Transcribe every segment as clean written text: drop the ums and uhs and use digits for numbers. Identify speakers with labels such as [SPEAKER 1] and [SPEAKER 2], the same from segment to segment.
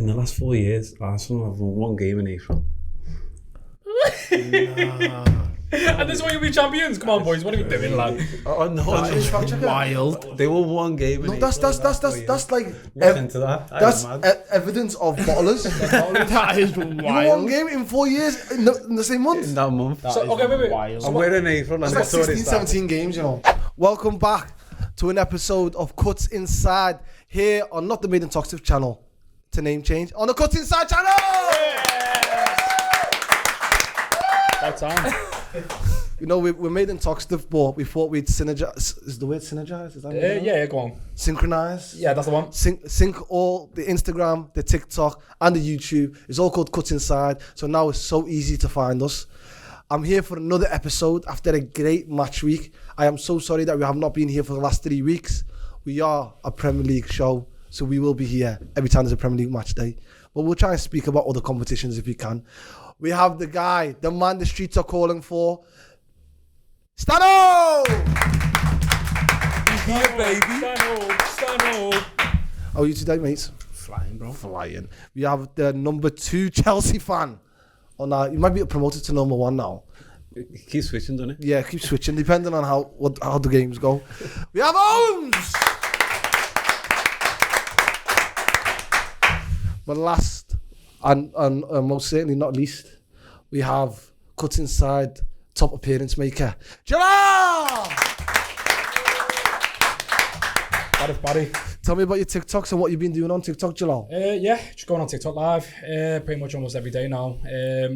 [SPEAKER 1] In the last 4 years, Arsenal have won one game in April.
[SPEAKER 2] And this is why you'll be champions. Come on, boys. What are we doing, lad?
[SPEAKER 1] Oh no,
[SPEAKER 3] That's
[SPEAKER 2] Wild.
[SPEAKER 1] they won one game in
[SPEAKER 3] No,
[SPEAKER 1] April.
[SPEAKER 3] that's like
[SPEAKER 1] Look into that.
[SPEAKER 3] that's evidence of bottlers.
[SPEAKER 2] That is
[SPEAKER 3] You won one
[SPEAKER 2] wild.
[SPEAKER 3] game in 4 years in the same month.
[SPEAKER 1] In that month.
[SPEAKER 2] So, okay, wait.
[SPEAKER 1] And we're in April. And
[SPEAKER 3] That's like 16, 17 games, you know. Welcome back to an episode of Cutz Inside here on not the Made in Toxic channel, to name change, on the Cutz Inside channel.
[SPEAKER 2] About time.
[SPEAKER 3] You know, we're made in toxic, but we thought we'd synergize. Is the word synergize? Is that what
[SPEAKER 2] Yeah, go on.
[SPEAKER 3] synchronize?
[SPEAKER 2] Yeah, that's the one.
[SPEAKER 3] Sync all the Instagram, the TikTok, and the YouTube. It's all called Cutz Inside. So now it's so easy to find us. I'm here for another episode after a great match week. I am so sorry that we have not been here for the last 3 weeks. We are a Premier League show, so we will be here every time there's a Premier League match day. But we'll try and speak about other competitions if we can. We have the guy, the man the streets are calling for, Stano!
[SPEAKER 2] Yeah, baby. Stand up.
[SPEAKER 3] How are you today, mates?
[SPEAKER 2] Flying, bro.
[SPEAKER 3] Flying. We have the number 2 Chelsea fan. Oh, no, you might be promoted to number 1 now.
[SPEAKER 1] Keep switching, doesn't it?
[SPEAKER 3] Yeah, keep switching depending on how the games go. We have Owens! But last and most certainly not least, we have Cutz Inside top appearance maker, Jalal!
[SPEAKER 2] Buddy.
[SPEAKER 3] Tell me about your TikToks and what you've been doing on TikTok, Jalal.
[SPEAKER 2] Yeah, just going on TikTok live pretty much almost every day now.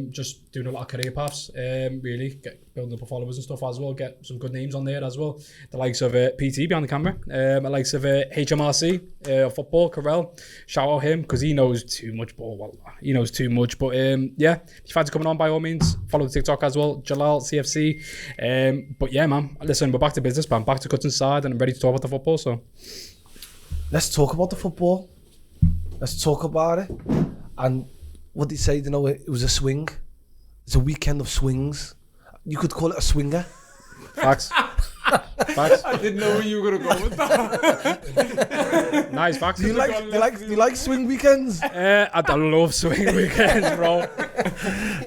[SPEAKER 2] Just doing a lot of career paths, really, building up followers and stuff as well, get some good names on there as well. The likes of PT behind the camera, the likes of HMRC, football, Carell, shout out him because he knows too much ball. Well, he knows too much, but yeah, if you fancy coming on, by all means, follow the TikTok as well, Jalal, CFC. But yeah, man, listen, we're back to business, man, back to Cutz Inside, and I'm ready to talk about the football, so.
[SPEAKER 3] Let's talk about the football. Let's talk about it. And what they say, you know, it was a swing. It's a weekend of swings. You could call it a swinger.
[SPEAKER 2] Facts.
[SPEAKER 1] I didn't know where you were going to go with that.
[SPEAKER 2] Nice facts.
[SPEAKER 3] Do you like swing weekends?
[SPEAKER 2] I love swing weekends, bro.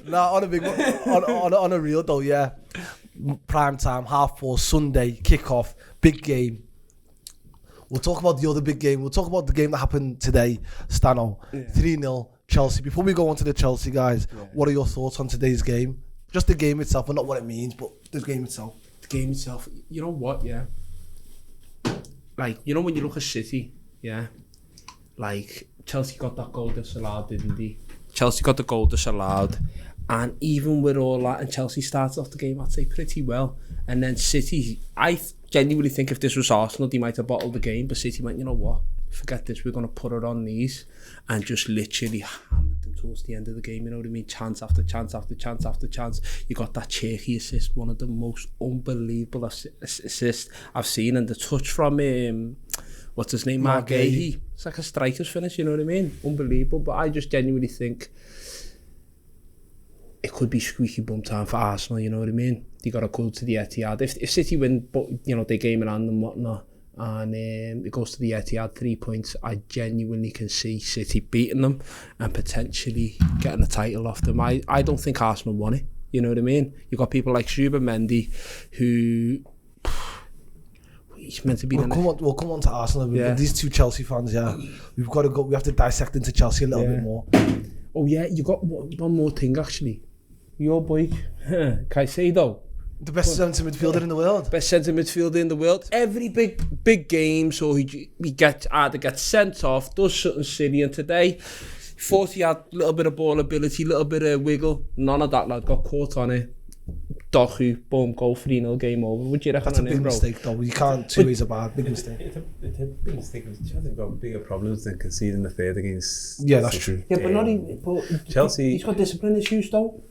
[SPEAKER 3] Nah, on a big on a real though, yeah. Prime time, 4:30, Sunday, kickoff, big game. We'll talk about the other big game. We'll talk about the game that happened today, Stano. 3-0, Chelsea. Before we go on to the Chelsea guys, what are your thoughts on today's game? Just the game itself, and not what it means, but the game itself.
[SPEAKER 4] The game itself, you know what, yeah? Like, you know when you look at City, yeah? Like, Chelsea got that goal disallowed, didn't they? Chelsea got the goal disallowed. And even with all that, and Chelsea started off the game, I'd say, pretty well. And then City, I genuinely think if this was Arsenal, they might have bottled the game. But City went, you know what? Forget this. We're going to put it on these. And just literally hammered them towards the end of the game. You know what I mean? Chance after chance after chance after chance. You got that Cherky assist, one of the most unbelievable assists I've seen. And the touch from, what's his name? Mark Gahey. It's like a striker's finish, you know what I mean? Unbelievable. But I just genuinely think it could be squeaky bum time for Arsenal, you know what I mean? They got to go to the Etihad. If City win, but you know, they game in hand and whatnot, and it goes to the Etihad, 3 points, I genuinely can see City beating them and potentially getting a title off them. I don't think Arsenal won it, you know what I mean? You got people like Shuba Mendy, who he's meant to be.
[SPEAKER 3] We'll come on to Arsenal. Yeah. These two Chelsea fans, yeah, we've got to go. We have to dissect into Chelsea a little bit more.
[SPEAKER 4] Oh yeah, you got one more thing actually. Your boy, Caicedo.
[SPEAKER 3] The best centre midfielder in the world.
[SPEAKER 4] Best centre midfielder in the world. Every big game, so he either gets sent off, does something silly, and today, thought he had a little bit of ball ability, a little bit of wiggle. None of that, lad. Got caught on it. Doku, boom, goal, 3-0, game over. Would you reckon?
[SPEAKER 3] That's a big mistake, though. You can't. 2 ways a bad. Big mistake.
[SPEAKER 1] It's a big mistake. They've got bigger problems than conceding the third against.
[SPEAKER 3] Yeah, that's true.
[SPEAKER 4] Yeah, but not even. But
[SPEAKER 1] Chelsea.
[SPEAKER 4] He's got discipline issues, though.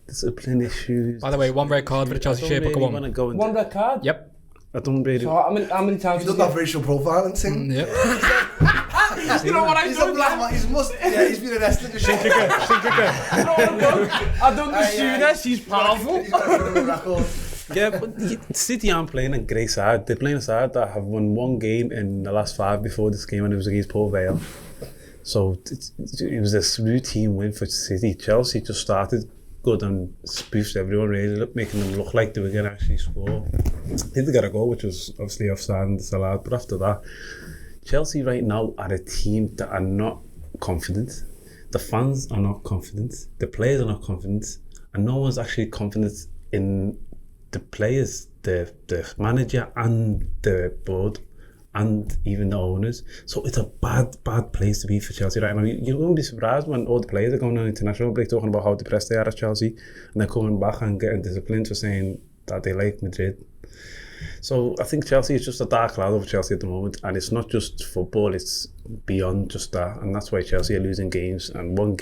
[SPEAKER 1] Discipline issues.
[SPEAKER 2] By the way, one red card for the Chelsea shirt, but go on.
[SPEAKER 4] One red card?
[SPEAKER 2] Yep.
[SPEAKER 1] I don't really.
[SPEAKER 4] So how many times?
[SPEAKER 3] He does that racial profiling thing.
[SPEAKER 2] Yep.
[SPEAKER 4] You know what I
[SPEAKER 3] He's
[SPEAKER 4] done?
[SPEAKER 3] a black man. He's been arrested.
[SPEAKER 2] Shin kicker.
[SPEAKER 4] You know what I've done? I've done the soonest. He's powerful.
[SPEAKER 3] He's got a record.
[SPEAKER 1] Yeah, but City aren't playing a great side. They're playing a side that have won one game in the last 5 before this game, and it was against Port Vale.
[SPEAKER 5] So it was this routine win for City. Chelsea just started good and spoofed everyone, really, making them look like they were going to actually score. Did they get a goal, which was obviously offside and Salah, but after that, Chelsea right now are a team that are not confident. The fans are not confident. The players are not confident. And no one's actually confident in the players, the manager and the board and even the owners. So it's a bad place to be for Chelsea right now. You won't be surprised when all the players are going on international break talking about how depressed they are at Chelsea, and they're coming back and getting disciplined for saying that they like Madrid. So I think Chelsea is just a dark cloud over Chelsea at the moment, and it's not just football, it's beyond just that, and that's why Chelsea are losing games, and one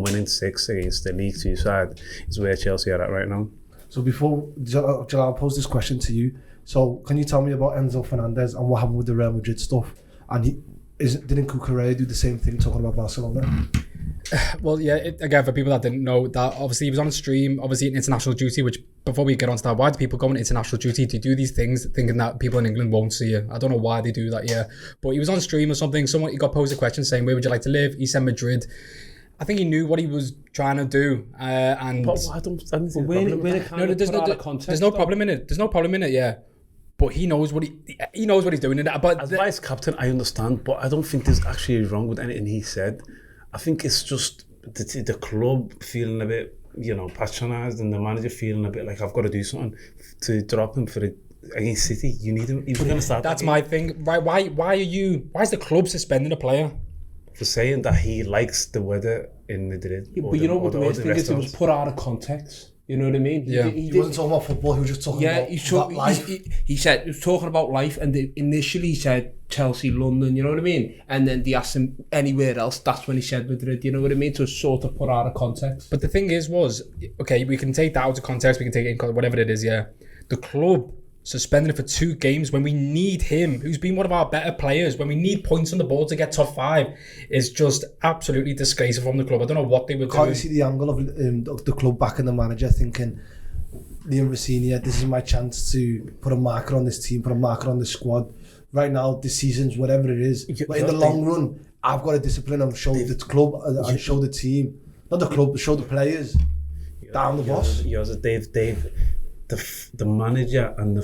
[SPEAKER 5] win in 6 against the League 2 side is where Chelsea are at right now.
[SPEAKER 3] So before, Jalal, I'll pose this question to you. So can you tell me about Enzo Fernandez and what happened with the Real Madrid stuff? And didn't Cucurella do the same thing talking about Barcelona?
[SPEAKER 2] Well, yeah, again, for people that didn't know, that obviously he was on a stream, obviously in international duty, which before we get on to that, why do people go on international duty to do these things thinking that people in England won't see it? I don't know why they do that, yeah. But he was on stream or something, he got posed a question saying, where would you like to live? He said Madrid. I think he knew what he was trying to do, and
[SPEAKER 5] but I don't there's
[SPEAKER 2] no problem in it. There's no problem in it, yeah. But he knows what he knows what he's doing in it. But
[SPEAKER 5] as vice captain, I understand, but I don't think there's actually wrong with anything he said. I think it's just the club feeling a bit, patronised, and the manager feeling a bit like I've got to do something to drop him for against City. You need him. He's going to start.
[SPEAKER 2] That's my thing. Why is the club suspending a player?
[SPEAKER 5] For saying that he likes the weather in Madrid.
[SPEAKER 4] Yeah, but what the worst thing is, it was put out of context. You know what I mean?
[SPEAKER 2] Yeah.
[SPEAKER 3] He wasn't talking about football, he was just talking about life.
[SPEAKER 4] He said, he was talking about life, and initially he said Chelsea, London, you know what I mean? And then they asked him anywhere else, that's when he said Madrid, you know what I mean? So it's sort of put out of context.
[SPEAKER 2] But the thing was, okay, we can take that out of context, we can take it in, whatever it is, yeah. The club suspended him for 2 games when we need him, who's been one of our better players, when we need points on the board to get top 5, is just absolutely disgraceful from the club. I don't know what they were doing.
[SPEAKER 3] Can't you see the angle of the club backing the manager, thinking, Liam Rossini, this is my chance to put a marker on this team, put a marker on this squad. Right now, this season's whatever it is. But in the long run, I've got to discipline and show the club and show the team. Not the club, but show the players. Down the boss.
[SPEAKER 5] The manager and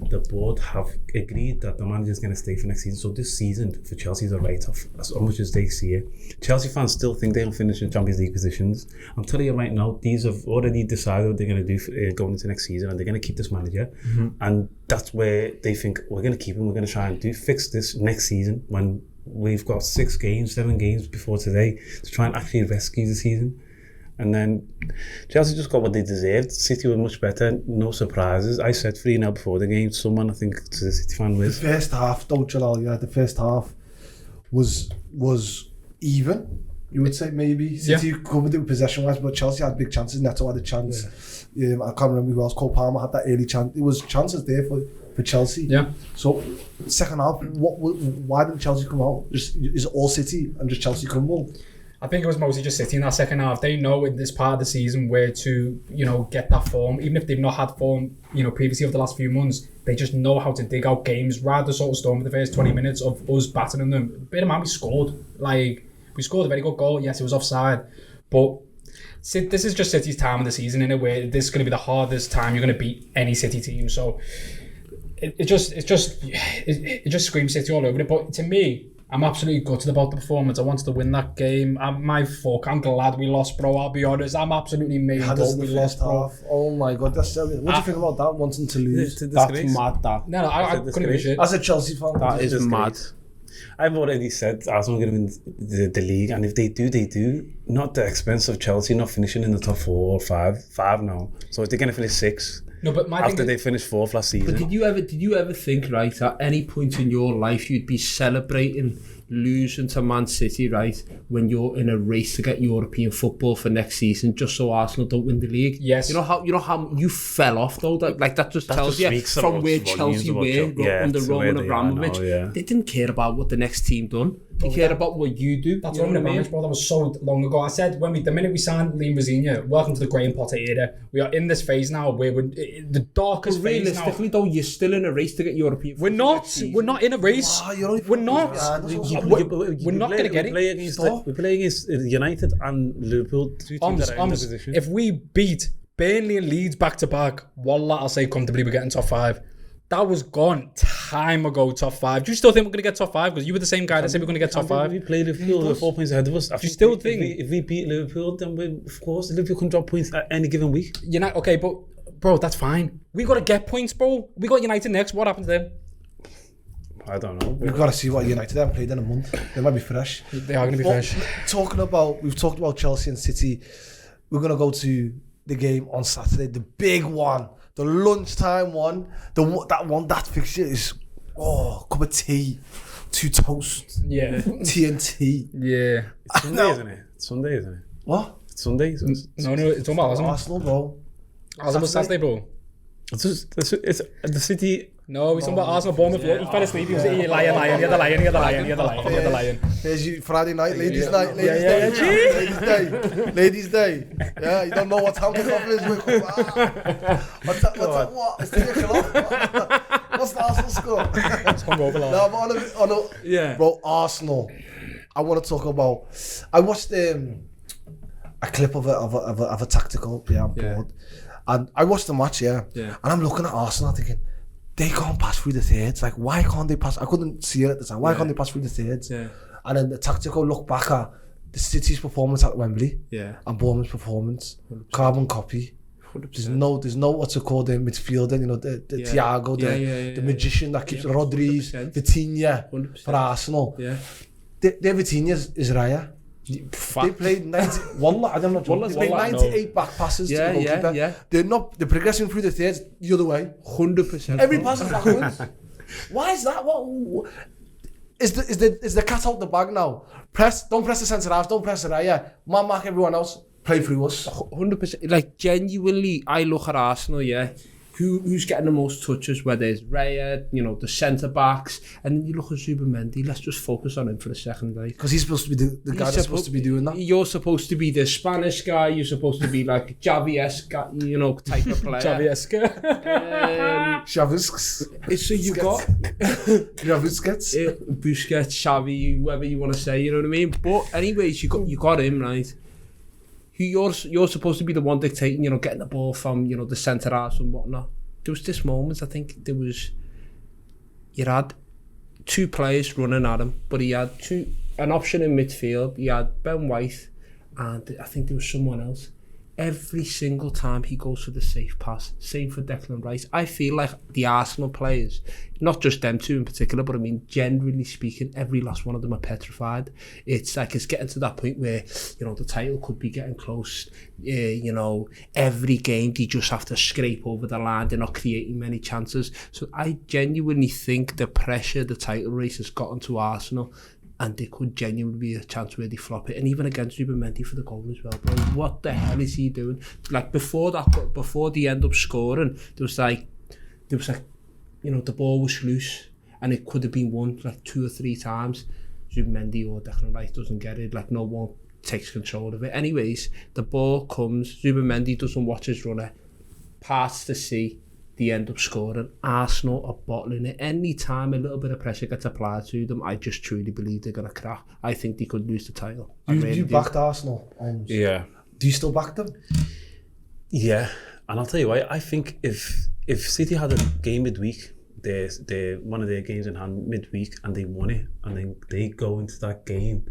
[SPEAKER 5] the board have agreed that the manager is going to stay for next season. So this season for Chelsea is a write-off, as much as they see it. Chelsea fans still think they'll finish in Champions League positions. I'm telling you right now, these have already decided what they're going to do going into next season, and they're going to keep this manager. Mm-hmm. And that's where they think we're going to keep him. We're going to try and fix this next season when we've got 7 games before today to try and actually rescue the season. And then Chelsea just got what they deserved. City were much better, no surprises. I said 3-0 before the game. Someone, I think, to the City fan was.
[SPEAKER 3] The first half, the first half was even, you would say, maybe. City covered it possession-wise, but Chelsea had big chances. Neto had a chance. Yeah. I can't remember who else. Cole Palmer had that early chance. It was chances there for Chelsea.
[SPEAKER 2] Yeah.
[SPEAKER 3] So, second half, why didn't Chelsea come out? Is it all City and just Chelsea crumble?
[SPEAKER 2] I think it was mostly just City in that second half. They know in this part of the season where to, get that form. Even if they've not had form, previously over the last few months, they just know how to dig out games. Rather sort of storm for the first 20 minutes of us battering them. Bear in mind, we scored. We scored a very good goal. Yes, it was offside. But this is just City's time of the season in a way. This is going to be the hardest time you're going to beat any City team. So it just screams City all over it. But to me, I'm absolutely gutted about the performance. I wanted to win that game. I'm glad we lost, bro. I'll be honest. I'm absolutely made up we lost, bro.
[SPEAKER 3] Oh my God, that's what do you think about that? Wanting to lose?
[SPEAKER 4] That's mad. That.
[SPEAKER 2] No, I couldn't give a shit.
[SPEAKER 3] As a Chelsea fan,
[SPEAKER 4] that is mad.
[SPEAKER 5] I've already said Arsenal are going to win the league, and if they do, they do. Not at the expense of Chelsea not finishing in the top 4 or 5 now. So if they're going to finish 6.
[SPEAKER 2] No, but
[SPEAKER 5] after they finished 4th last season.
[SPEAKER 4] But did you ever think, right, at any point in your life you'd be celebrating losing to Man City, right, when you're in a race to get European football for next season, just so Arsenal don't win the league?
[SPEAKER 2] Yes.
[SPEAKER 4] You know how you fell off though. That just tells you from where Chelsea were under Roman Abramovich. They didn't care about what the next team done. You care about what you do.
[SPEAKER 2] That's
[SPEAKER 4] you
[SPEAKER 2] what I'm
[SPEAKER 4] know
[SPEAKER 2] going
[SPEAKER 4] what I
[SPEAKER 2] to
[SPEAKER 4] mean?
[SPEAKER 2] manage, bro. That was so long ago. I said the minute we signed Liam Rosenior, welcome to the Graham Potter era. We are in this phase now where we're the darkest
[SPEAKER 4] But
[SPEAKER 2] phase now.
[SPEAKER 4] realistically, though, you're still in a race to get European.
[SPEAKER 2] We're not in a race.
[SPEAKER 3] Ah, you're only
[SPEAKER 2] We're not. We're not going to get it.
[SPEAKER 5] We play against United and Liverpool, two teams that are in the position.
[SPEAKER 2] If we beat Burnley and Leeds back to back, wallah, I'll say comfortably we're getting top 5. That was gone time ago, top 5. Do you still think we're going to get top 5? Because you were the same guy that said we're going to get top 5.
[SPEAKER 5] We played Liverpool, we're 4 points ahead of us.
[SPEAKER 2] You still think?
[SPEAKER 5] If we beat Liverpool, then of course Liverpool can drop points at any given week.
[SPEAKER 2] You're not okay, but bro, that's fine. We got to get points, bro. We got United next. What happens then?
[SPEAKER 5] I don't know.
[SPEAKER 3] We've got to see what United haven't played in a month. They might be fresh.
[SPEAKER 2] They are going to be fresh.
[SPEAKER 3] We've talked about Chelsea and City. We're going to go to the game on Saturday, the big one, the lunchtime one. That fixture is, cup of tea, 2 toast,
[SPEAKER 2] Yeah.
[SPEAKER 3] TNT.
[SPEAKER 2] Yeah.
[SPEAKER 5] It's Sunday, isn't it? It's Sunday, isn't it?
[SPEAKER 3] What?
[SPEAKER 5] It's Sunday.
[SPEAKER 2] No, it's all about Arsenal.
[SPEAKER 3] Arsenal, bro.
[SPEAKER 2] Arsenal was Saturday, bro.
[SPEAKER 5] It's the City.
[SPEAKER 2] No, he's talking about Arsenal, Bournemouth. He fell asleep. He was lying. He had the lion.
[SPEAKER 3] Here's you Friday night, ladies'
[SPEAKER 2] Yeah.
[SPEAKER 3] night, ladies' day. Yeah, you don't know what time kickoff is. What? It's 3 o'clock. What's the Arsenal score?
[SPEAKER 2] It's hungover, lad.
[SPEAKER 3] No, but bro, Arsenal. I want to talk about. I watched a clip of a tactical. Yeah, I'm bored. And I watched the match. Yeah. And I'm looking at Arsenal, thinking, they can't pass through the thirds. Like, why can't they pass? I couldn't see it at the time. Why can't they pass through the thirds?
[SPEAKER 4] Yeah.
[SPEAKER 3] And then the tactical look back at the City's performance at Wembley and Bournemouth's performance, 100%. Carbon copy. 100%. There's no what's it called in midfield, you know, the Thiago, the magician that keeps Rodriguez, Vitinha 100%. For Arsenal. Yeah. Their Vitinha is Raya. They played 98 back passes to the goalkeeper. They're progressing through the thirds the other way.
[SPEAKER 4] 100%.
[SPEAKER 3] Every pass is backwards. Why is that? What is the cat out the bag now? Don't press the centre halves, don't press the Raya. Man mark everyone else, play through us.
[SPEAKER 4] 100%. Like, genuinely, I look at Arsenal, who's getting the most touches, whether it's Raya, you know, the centre backs, and then you look at Zubimendi. Let's just focus on him for a second, like,
[SPEAKER 3] because he's supposed to be the guy that's supposed to be doing that.
[SPEAKER 4] You're supposed to be the Spanish guy. You're supposed to be like Xavi-esque, you know, type of player.
[SPEAKER 2] Xavi-esque.
[SPEAKER 3] Xavi.
[SPEAKER 4] So you got
[SPEAKER 3] Busquets,
[SPEAKER 4] Xavi, whoever you want to say. You know what I mean? But anyways, you got him, right? You're supposed to be the one dictating, you know, getting the ball from, you know, the centre halves and whatnot. There was this moment, I think you had 2 players running at him, but he had an option in midfield. He had Ben White, and I think there was someone else. Every single time he goes for the safe pass, same for Declan Rice. I feel like the Arsenal players, not just them 2 in particular, but I mean, generally speaking, every last one of them are petrified. It's like it's getting to that point where, you know, the title could be getting close. You know, every game they just have to scrape over the line. They're not creating many chances. So I genuinely think the pressure the title race has gotten to Arsenal, and there could genuinely be a chance where they flop it. And even against Zubimendi for the goal as well, bro. What the hell is he doing? Like, before they end up scoring, there was like, you know, the ball was loose and it could have been won like 2 or 3 times. Zubimendi or Declan Rice doesn't get it. Like, no one takes control of it. Anyways, the ball comes. Zubimendi doesn't watch his runner. Pass to C. They end up scoring. Arsenal are bottling it. Any time a little bit of pressure gets applied to them, I just truly believe they're going to crack. I think they could lose the title.
[SPEAKER 3] You backed Arsenal?
[SPEAKER 5] Yeah.
[SPEAKER 3] Do you still back them?
[SPEAKER 5] Yeah. And I'll tell you why. I think if City had a game midweek, one of their games in hand midweek, and they won it, and then they go into that game,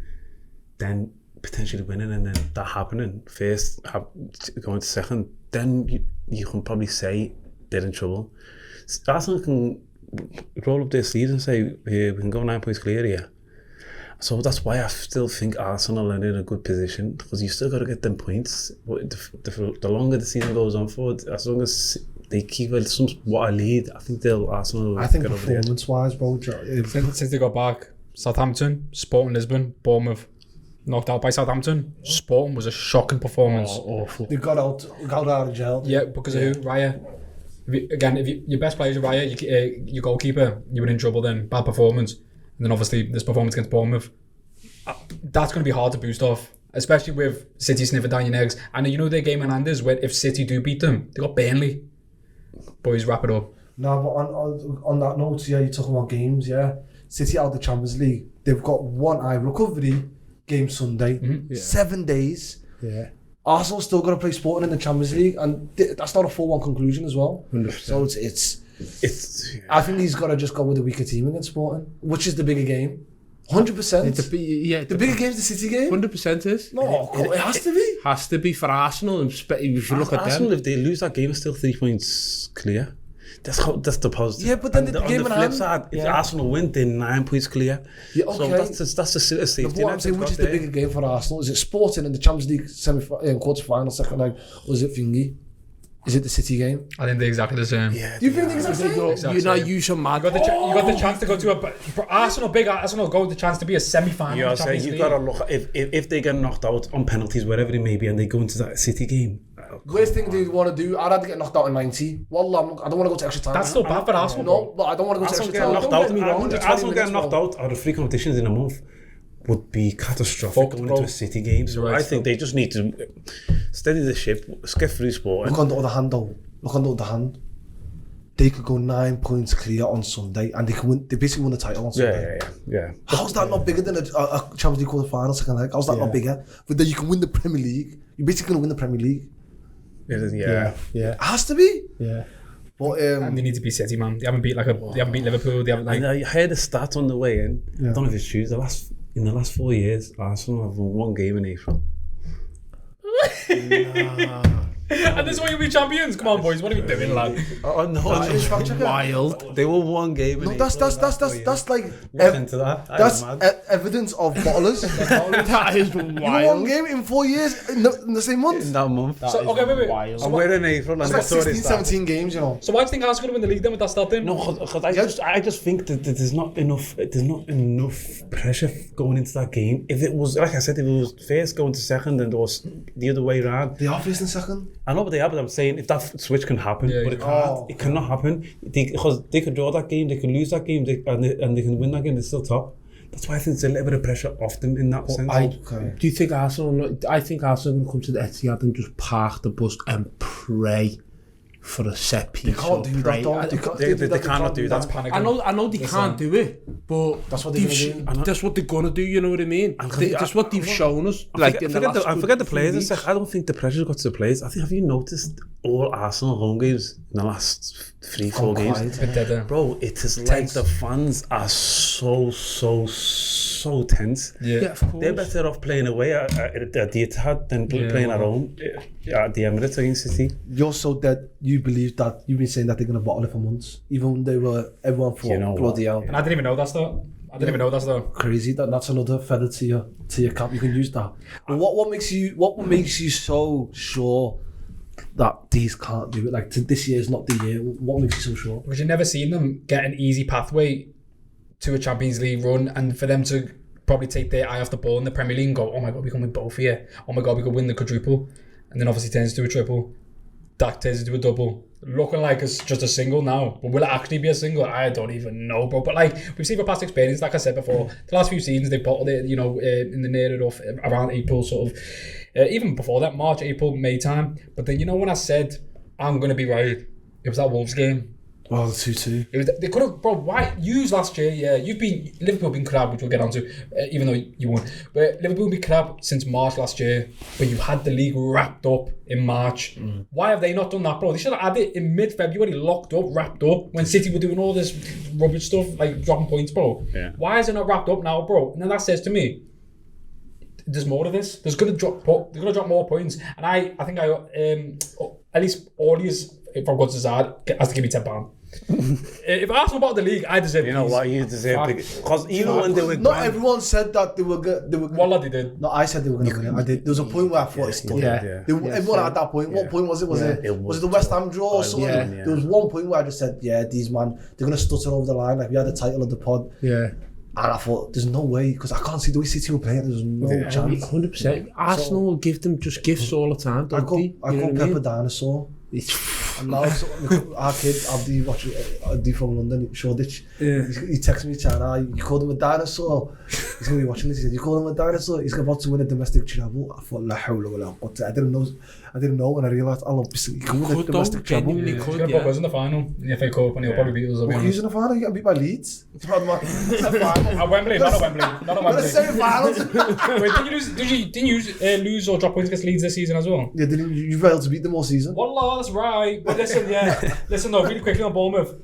[SPEAKER 5] then potentially winning, and then that happening first, going to second, then you can probably say they're in trouble. Arsenal can roll up their sleeves and say, we can go 9 points clear here. So that's why I still think Arsenal are in a good position, because you still got to get them points. The longer the season goes on forward, as long as they keep somewhat a lead, I think Arsenal
[SPEAKER 3] I think performance-wise, bro,
[SPEAKER 2] since they got back, Southampton, Sporting Lisbon, Bournemouth, knocked out by Southampton. Sporting was a shocking performance.
[SPEAKER 3] Awful. They got out of jail.
[SPEAKER 2] Yeah, because of who? Raya. If your best player is Raya, your goalkeeper, you were in trouble then. Bad performance. And then obviously this performance against Bournemouth, that's going to be hard to boost off, especially with City sniffing down your necks. And you know their game in hand is when if City do beat them, they got Burnley. Boys, wrap it up.
[SPEAKER 3] No, but on that note, yeah, you're talking about games, yeah. City out of the Champions League. They've got one eye recovery game Sunday. 7 days.
[SPEAKER 5] Yeah.
[SPEAKER 3] Arsenal still got to play Sporting in the Champions League, and that's not a 4-1 conclusion as well.
[SPEAKER 5] 100%.
[SPEAKER 3] So it's. I think he's got to just go with the weaker team against Sporting, which is the bigger game. 100%. The bigger game's the City game.
[SPEAKER 4] 100% is.
[SPEAKER 3] No, it has to be.
[SPEAKER 4] Has to be for Arsenal. And if you look at
[SPEAKER 5] Arsenal,
[SPEAKER 4] them,
[SPEAKER 5] if they lose that game, it's still 3 points clear. That's the positive.
[SPEAKER 3] Yeah, but then
[SPEAKER 5] and
[SPEAKER 3] the game
[SPEAKER 5] on the
[SPEAKER 3] in
[SPEAKER 5] flip
[SPEAKER 3] hand,
[SPEAKER 5] side, if Arsenal win, they're 9 points clear.
[SPEAKER 3] Yeah, okay.
[SPEAKER 5] So that's a safety
[SPEAKER 3] But what I'm saying, which is the bigger game for Arsenal? Is it Sporting in the Champions League quarter-final, second leg, or is it thingy? Is it the City game?
[SPEAKER 2] I think they're exactly the same.
[SPEAKER 5] Yeah,
[SPEAKER 3] Do you think the exact same?
[SPEAKER 4] you're not using mad.
[SPEAKER 2] You got the chance to go to Arsenal go with the chance to be a semi-final.
[SPEAKER 5] Yeah, so you've got to look if they get knocked out on penalties, wherever it may be, and they go into that City game.
[SPEAKER 3] Worst thing they want to do, I'd have to get knocked out in 90. Wallah, I don't want to go to extra time.
[SPEAKER 2] That's still bad for Arsenal.
[SPEAKER 3] No, but I don't want to go to
[SPEAKER 5] Arsenal
[SPEAKER 3] extra time.
[SPEAKER 5] getting knocked
[SPEAKER 3] Don't get me wrong,
[SPEAKER 5] out. Arsenal getting knocked out out of 3 competitions in a month would be catastrophic going into a City game. So I think they just need to steady the ship, skip through sport.
[SPEAKER 3] Look on the other hand though. They could go 9 points clear on Sunday, and they can win. They basically win the title on Sunday.
[SPEAKER 5] Yeah.
[SPEAKER 3] How's that not bigger than a Champions League quarter-final, second leg? How's that not bigger? But then you can win the Premier League. You're basically going to win the Premier League.
[SPEAKER 5] Yeah.
[SPEAKER 3] It has to be.
[SPEAKER 5] Yeah.
[SPEAKER 3] But
[SPEAKER 2] And they need to be City, man. They haven't beat Liverpool. They haven't
[SPEAKER 5] I heard the stat on the way in.
[SPEAKER 3] Yeah.
[SPEAKER 5] I don't know if it's true. In the last 4 years, Arsenal have won 1 game in April.
[SPEAKER 2] And this is why you'll be champions. Come on, boys. What are we doing, lad?
[SPEAKER 5] Oh no,
[SPEAKER 3] that's
[SPEAKER 4] wild.
[SPEAKER 5] They won 1 game.
[SPEAKER 3] no, that's like
[SPEAKER 5] Look into that.
[SPEAKER 3] that's evidence of bottlers.
[SPEAKER 4] That is
[SPEAKER 3] You won 1
[SPEAKER 4] wild.
[SPEAKER 3] game in 4 years in the same month.
[SPEAKER 5] In that month.
[SPEAKER 2] So, okay, wait.
[SPEAKER 4] Wild.
[SPEAKER 5] And we're in April.
[SPEAKER 3] That's
[SPEAKER 5] And
[SPEAKER 3] like 16, 17 games, you know.
[SPEAKER 2] So why do you think Arsenal going to win the league then with that start then?
[SPEAKER 5] No, because I just think that there's not enough pressure going into that game. If it was, like I said, if it was first going to second and it was the other way around.
[SPEAKER 3] They are facing second.
[SPEAKER 5] I know what they are, but I'm saying if that switch can happen, but it can't.
[SPEAKER 3] Oh,
[SPEAKER 5] It cannot happen because they could draw that game, they can lose that game, and they can win that game. They're still top. That's why I think there's a little bit of pressure off them in that sense.
[SPEAKER 4] Do you think Arsenal? I think Arsenal will come to the Etihad and just park the bus and pray for a set piece.
[SPEAKER 3] They can't do that though.
[SPEAKER 5] They cannot do that.
[SPEAKER 2] That's panic.
[SPEAKER 4] I know they can't do it, but
[SPEAKER 3] That's what they're gonna do.
[SPEAKER 4] That's what they're gonna do. You know what I mean? That's what they've shown us.
[SPEAKER 5] I forget the players. I don't think the pressure's got to the players. I think, have you noticed all Arsenal home games in the last 3-4 games? Bro, it is like the fans are so tense.
[SPEAKER 2] Yeah,
[SPEAKER 4] of course.
[SPEAKER 5] They're better off playing away at the Etihad than playing at home at the Emirates against City.
[SPEAKER 3] You're so dead. You believe that you've been saying that they're going to bottle it for months, even when everyone thought bloody hell.
[SPEAKER 2] And I didn't even know that stuff.
[SPEAKER 3] Crazy. That's another feather to your cap. You can use that. But what makes you so sure that these can't do it? Like this year is not the year. What makes you so sure?
[SPEAKER 2] Because you've never seen them get an easy pathway to a Champions League run, and for them to probably take their eye off the ball in the Premier League and go, oh my God, we can win both here. Oh my God, we could win the quadruple. And then obviously turns into a triple. That turns into a double. Looking like it's just a single now. But will it actually be a single? I don't even know, bro. But like, we've seen for past experience, like I said before, the last few seasons, they bottled it, in the near enough around April, sort of, even before that, March, April, May time. But then, when I said, I'm going to be right, it was that Wolves game.
[SPEAKER 3] Well, 2-2.
[SPEAKER 2] They could have, bro. Why use last year? Yeah, Liverpool been crap, which we'll get onto, even though you won. But Liverpool been crap since March last year. But you had the league wrapped up in March. Why have they not done that, bro? They should have had it in mid-February, locked up, wrapped up. When City were doing all this rubbish stuff, like dropping points, bro. Yeah. Why is it not wrapped up now, bro? And then that says to me, there's more to this. They're gonna drop more points, and I think at least all these, if I've got to Zard, has to give me £10. If Arsenal bought the league, I deserve.
[SPEAKER 5] You know what? You deserve because even when they were
[SPEAKER 3] not everyone said that they were good.
[SPEAKER 2] Wallah, they did.
[SPEAKER 3] No, I said they were going to win it. I did. There was a point where I thought it's done. Everyone at that point. What point was it? Was it the West Ham draw or something? There was one point where I just said, these man, they're going to stutter over the line. Like we had the title of the pod.
[SPEAKER 4] Yeah.
[SPEAKER 3] And I thought, there's no way, because I can't see the way City will play it. There's no chance.
[SPEAKER 4] 100%. Arsenal will give them just gifts all the time, don't they?
[SPEAKER 3] I call Pepper Dinosaur. And now our kid, Abdi from London, Shoreditch, he texted me saying, you called him a dinosaur. he's going to be watching this. He said, you call him a dinosaur? He's about to win a domestic treble. I thought, la hawla wa la quwwata. I didn't know, and I realised, oh, he can win a domestic treble.
[SPEAKER 4] Genuinely
[SPEAKER 2] He's
[SPEAKER 4] could,
[SPEAKER 2] going to put us in the final in the FA Cup, and he'll probably beat us.
[SPEAKER 3] Well, he's in the final. You got beat by Leeds. It's about
[SPEAKER 2] At Wembley, not at Wembley. Not at Wembley.
[SPEAKER 3] semi-finals.
[SPEAKER 2] Wait, didn't you lose or drop points against Leeds this season as well?
[SPEAKER 3] Yeah, didn't you failed to beat them all season?
[SPEAKER 2] Wallah, that's right. But listen, listen though, really quickly on Bournemouth.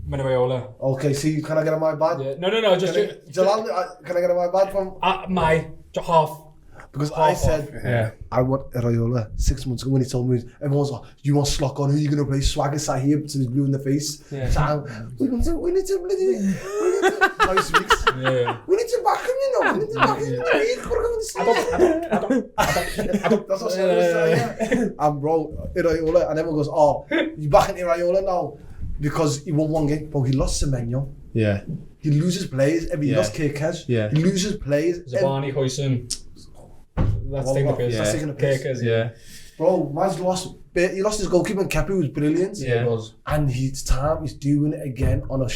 [SPEAKER 2] Manuela.
[SPEAKER 3] Okay, see, can I get a my bad?
[SPEAKER 2] Yeah. No, just
[SPEAKER 3] Jalal, can I get a my bad from?
[SPEAKER 2] my half.
[SPEAKER 3] Because
[SPEAKER 2] Half
[SPEAKER 3] I
[SPEAKER 2] off.
[SPEAKER 3] said, I want Raiola 6 months ago when he told me, everyone's like, you want Slock on, who are you going to play? Swagger sat here, so he's blue in the face.
[SPEAKER 4] Yeah.
[SPEAKER 3] So, we need to, now he speaks.
[SPEAKER 2] Yeah.
[SPEAKER 3] We need to back him, you know. We need to back him. I don't. That's what I said. And bro, Raiola, and everyone goes, oh, you backing Raiola now? Because he won one game, but he lost Semenyo.
[SPEAKER 4] Yeah.
[SPEAKER 3] He loses players. He lost Kirkez.
[SPEAKER 4] Yeah.
[SPEAKER 3] He loses players.
[SPEAKER 2] Zabani, Hoyson. That's taking the piss.
[SPEAKER 3] That's taking the piss.
[SPEAKER 2] Kirkers,
[SPEAKER 4] Yeah.
[SPEAKER 3] Bro, man's lost. He lost his goalkeeper, and Kepa was brilliant.
[SPEAKER 2] Yeah, it was.
[SPEAKER 3] And he's doing it again on a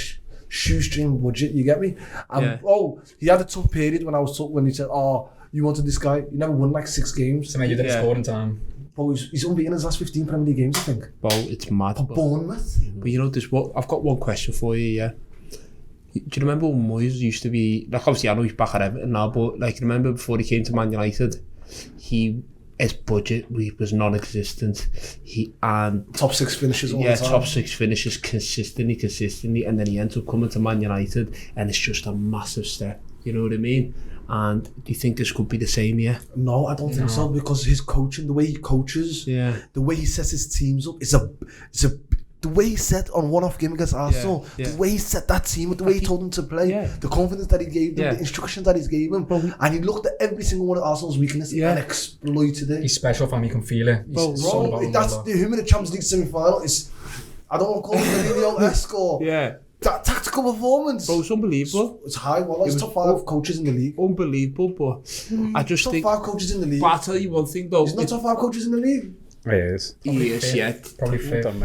[SPEAKER 3] shoestring budget. You get me? And bro, he had a tough period when he said, "Oh, you wanted this guy." He never won like 6 games.
[SPEAKER 2] So you didn't score in time.
[SPEAKER 3] Bro, he's unbeaten in his last 15 Premier League games, I think.
[SPEAKER 4] Bro, it's mad.
[SPEAKER 3] For Bournemouth.
[SPEAKER 4] But you know, I've got one question for you, yeah. Do you remember when Moyes used to be, like obviously I know he's back at Everton now, but like remember before he came to Man United, his budget was non-existent. And
[SPEAKER 3] top 6 finishes all the time.
[SPEAKER 4] top 6 finishes consistently, and then he ends up coming to Man United, and it's just a massive step. You know what I mean? And do you think this could be the same year?
[SPEAKER 3] No, I don't think so, because his coaching, the way he coaches, the way he sets his teams up, the way he set on one-off game against Arsenal, the way he set that team, the way he told them to play, the confidence that he gave them, the instructions that he gave them, and he looked at every single one of Arsenal's weaknesses and exploited it.
[SPEAKER 2] He's special, fam. You can feel it.
[SPEAKER 3] Bro, that's the him in the Champions League semi-final. I don't want to call it the Mourinho-esque or that tactical performance.
[SPEAKER 4] Bro, it's unbelievable.
[SPEAKER 3] It's high. Well, it's top 5 coaches in the league.
[SPEAKER 4] Unbelievable, but I just
[SPEAKER 3] top
[SPEAKER 4] think...
[SPEAKER 3] Top 5 coaches in the league.
[SPEAKER 4] But I'll tell you one thing though.
[SPEAKER 3] He's not top 5 coaches in the league.
[SPEAKER 5] He is.
[SPEAKER 4] He is, yeah.
[SPEAKER 2] Probably fit.
[SPEAKER 5] Don't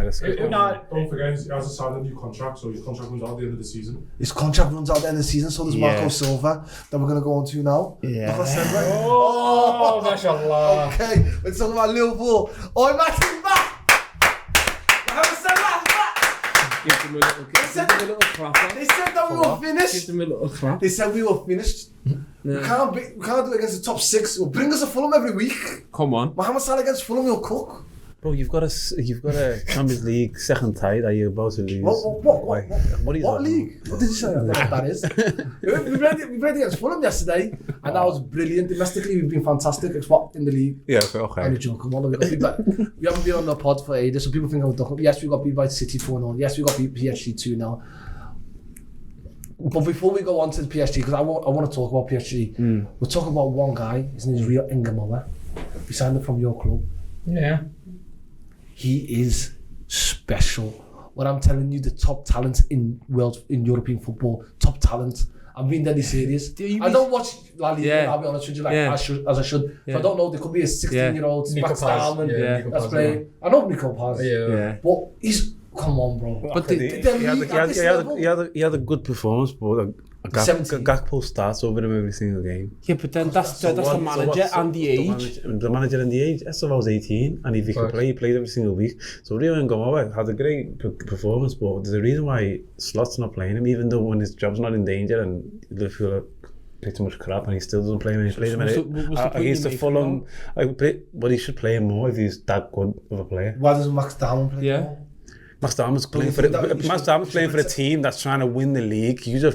[SPEAKER 6] forget, he has signed a new contract, so his contract runs out at the end of the season.
[SPEAKER 3] His contract runs out at the end of the season, so there's Marco Silva that we're going to go on to now.
[SPEAKER 4] Yeah.
[SPEAKER 2] Oh, mashallah.
[SPEAKER 3] Okay, let's talk about Liverpool. Oh, Matty's back! Mohamed Salah's back!
[SPEAKER 4] Give them a little clap.
[SPEAKER 3] They said that we were finished.
[SPEAKER 4] Give them a little clap.
[SPEAKER 3] They said we were finished. We can't do it against the top 6. We'll bring us a Fulham every week.
[SPEAKER 4] Come on.
[SPEAKER 3] Mohamed Salah against Fulham, we'll cook.
[SPEAKER 5] Bro, you've got a Champions League second tie that you're about to lose.
[SPEAKER 3] What league? What did you say? I don't know what that is. we played against Fulham yesterday, and that was brilliant. Domestically, we've been fantastic. It's what in the league.
[SPEAKER 5] Yeah, okay.
[SPEAKER 3] I'm joking. We haven't been on the pod for ages, so people think I'm talking. Yes, we got beat by City 4-0. Yes, we got beat PSG 2-0. But before we go on to the PSG, because I want to talk about PSG, we're talking about one guy. His name is Rio Ingemola. We signed him from your club.
[SPEAKER 2] Yeah.
[SPEAKER 3] He is special. When I'm telling you, the top talent in European football, top talent. I'm being deadly serious. I don't watch La Liga, I'll be honest with you, as I should. If I don't know, there could be a 16-year-old Max Darman that's playing. I know Nico Paz. But he's... Come on, bro.
[SPEAKER 5] But he had a good performance, but Gakpo starts over him every single game.
[SPEAKER 4] Yeah, but then that's the manager and the age.
[SPEAKER 5] The manager and the age. Estevao was 18, and if he could play, he played every single week. So Rio Ingemola had a great performance, but there's a reason why Slot's not playing him, even though when his job's not in danger and Liverpool play too much crap, and he still doesn't play him. He plays him against the Fulham. But he should play him more if he's that good of a player.
[SPEAKER 3] Why doesn't Max Darman play more?
[SPEAKER 5] Max Darman's playing for a team that's trying to win the league. You're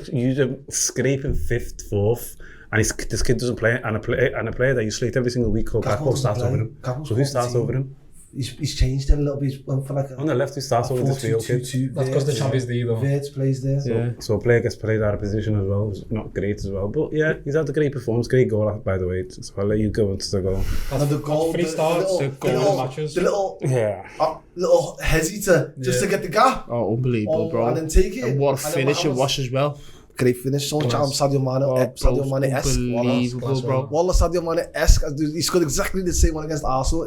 [SPEAKER 5] scraping 5th, 4th, and this kid doesn't play. And a player that you slate every single week called Gakpo starts over him. So who starts over him?
[SPEAKER 3] He's changed it a little bit. He's went for like
[SPEAKER 5] on the left, he starts over this field kid.
[SPEAKER 2] That's because the Champions League though.
[SPEAKER 3] Verts plays there.
[SPEAKER 5] So a player gets played out of position as well. It's not great as well. But yeah, he's had a great performance, great goal by the way. So I'll let you go into the goal.
[SPEAKER 3] And the goal,
[SPEAKER 2] the little hesitator just to get the gap.
[SPEAKER 4] Oh, unbelievable, bro.
[SPEAKER 3] And then take it.
[SPEAKER 4] And what a finish it was as well.
[SPEAKER 3] great finish. So much Sadio Mane-esque.
[SPEAKER 4] Unbelievable, bro.
[SPEAKER 3] Wallah, Sadio Mane-esque. He scored exactly the same one against Arsenal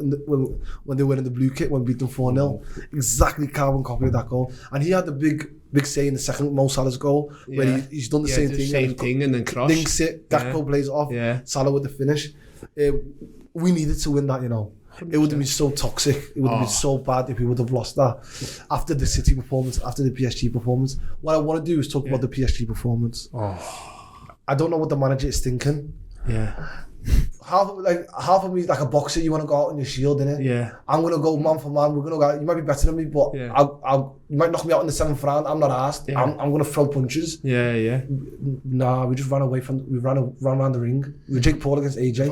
[SPEAKER 3] when they were in the blue kit, when we beat them 4-0. Exactly carbon copy of that goal. And he had the big say in the second Mo Salah's goal, where he's done the same thing.
[SPEAKER 4] And then cross.
[SPEAKER 3] Dinks it, Gakpo plays it off, Salah with the finish. We needed to win that, you know. It would have been so toxic. It would have been so bad if we would have lost that after the City performance, after the PSG performance. What I want to do is talk about the PSG performance. I don't know what the manager is thinking. Half of me is like a boxer. You want to go out on your shield, innit? Yeah. I'm gonna go man for man. We're gonna go. You might be better than me, but you might knock me out in the 7th round. I'm not asked. I'm gonna throw punches. Nah, we just ran away from. We ran around the ring. We Jake Paul against AJ.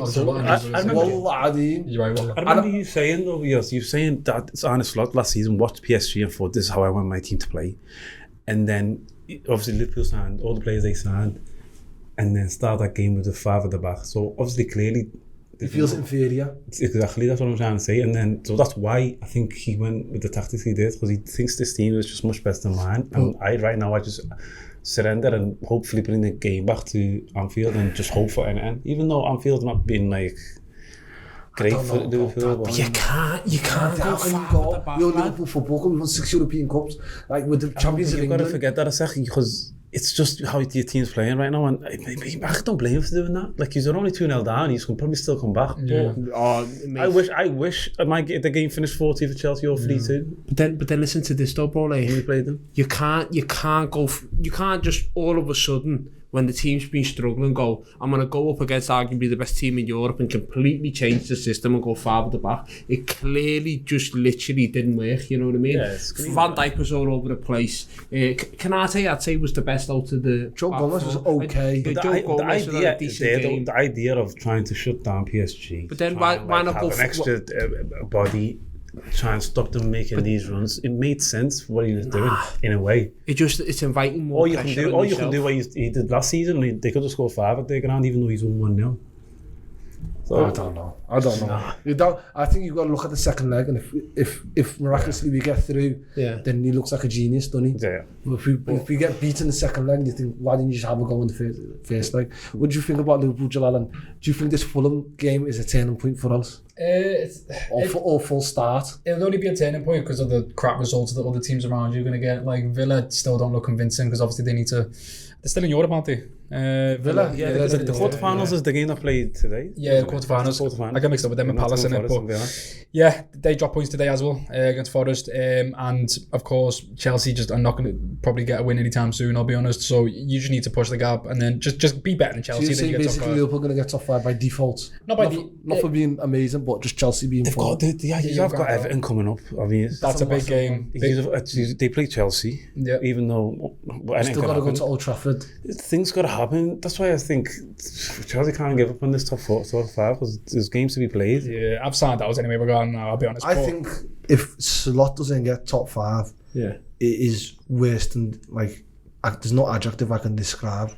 [SPEAKER 5] I remember you saying though, you saying that it's Arne Slot last season watched PSG and thought, this is how I want my team to play, and then obviously Liverpool signed all the players they signed. And then start that game with the 5 at the back. So obviously, clearly,
[SPEAKER 3] he feels inferior.
[SPEAKER 5] Exactly, that's what I'm trying to say. And then, so that's why I think he went with the tactics he did, because he thinks this team is just much better than mine. And right now, I just surrender and hopefully bring the game back to Anfield and just hope for anything. Even though Anfield's not been like great for Liverpool.
[SPEAKER 4] But you can't
[SPEAKER 3] How can you go? We're Liverpool Football Club. We won 6 European Cups, like with the Champions League.
[SPEAKER 5] You've got to forget that a second, because it's just how your team's playing right now, and I don't blame him for doing that. Like, you're only 2-0 down, you can probably still come back. I wish the game finished 40 for Chelsea or 3-2.
[SPEAKER 4] But then listen to this though, bro. Like,
[SPEAKER 5] you played them.
[SPEAKER 4] You can't just all of a sudden, when the team's been struggling, go, I'm going to go up against arguably the best team in Europe and completely change the system and go far at the back. It clearly just literally didn't work, you know what I mean?
[SPEAKER 5] Yeah,
[SPEAKER 4] Van Dijk was all over the place. I'd say was the best out of the...
[SPEAKER 3] Joe Gomez was okay.
[SPEAKER 5] The idea of trying to shut down PSG,
[SPEAKER 4] but then why not go
[SPEAKER 5] have an extra body, try and stop them making these runs. It made sense for what he was doing in a way.
[SPEAKER 4] It's inviting more
[SPEAKER 5] all you can do what he did last season. They could have scored 5 at their ground, even though he's won 1-0. So,
[SPEAKER 3] I don't know. I think you've got to look at the second leg, and if miraculously we get through, then he looks like a genius, doesn't he?
[SPEAKER 5] Yeah.
[SPEAKER 3] If we get beaten the second leg, you think, why didn't you just have a go in the first leg? What do you think about Liverpool, Jalal? And do you think this Fulham game is a turning point for us? Or full start?
[SPEAKER 2] It'll only be a turning point because of the crap results that other teams around you are going to get. Like, Villa still don't look convincing because obviously they need to... They're still in Europe, aren't they?
[SPEAKER 3] Villa?
[SPEAKER 5] Yeah, the quarterfinals is the game that played today.
[SPEAKER 2] Yeah, the quarterfinals. I got mixed up with them and Palace in it. But yeah, they dropped points today as well against Forest. And of course, Chelsea just are not going to probably get a win anytime soon, I'll be honest. So you just need to push the gap and then just be better than Chelsea.
[SPEAKER 3] So you say basically Liverpool going to get top 5 by default? Not for being amazing, but just Chelsea being fun.
[SPEAKER 5] You've got Everton coming up. I mean,
[SPEAKER 2] that's a big game.
[SPEAKER 5] They play Chelsea, even though...
[SPEAKER 3] Still got to go to Old Trafford.
[SPEAKER 5] Things got to happen. That's why I think Chelsea can't give up on this top 5 because there's games to be played.
[SPEAKER 2] Yeah, I've signed out anyway. I'll be honest.
[SPEAKER 3] I think if Slot doesn't get top 5, it is worse than, like, there's no adjective I can describe.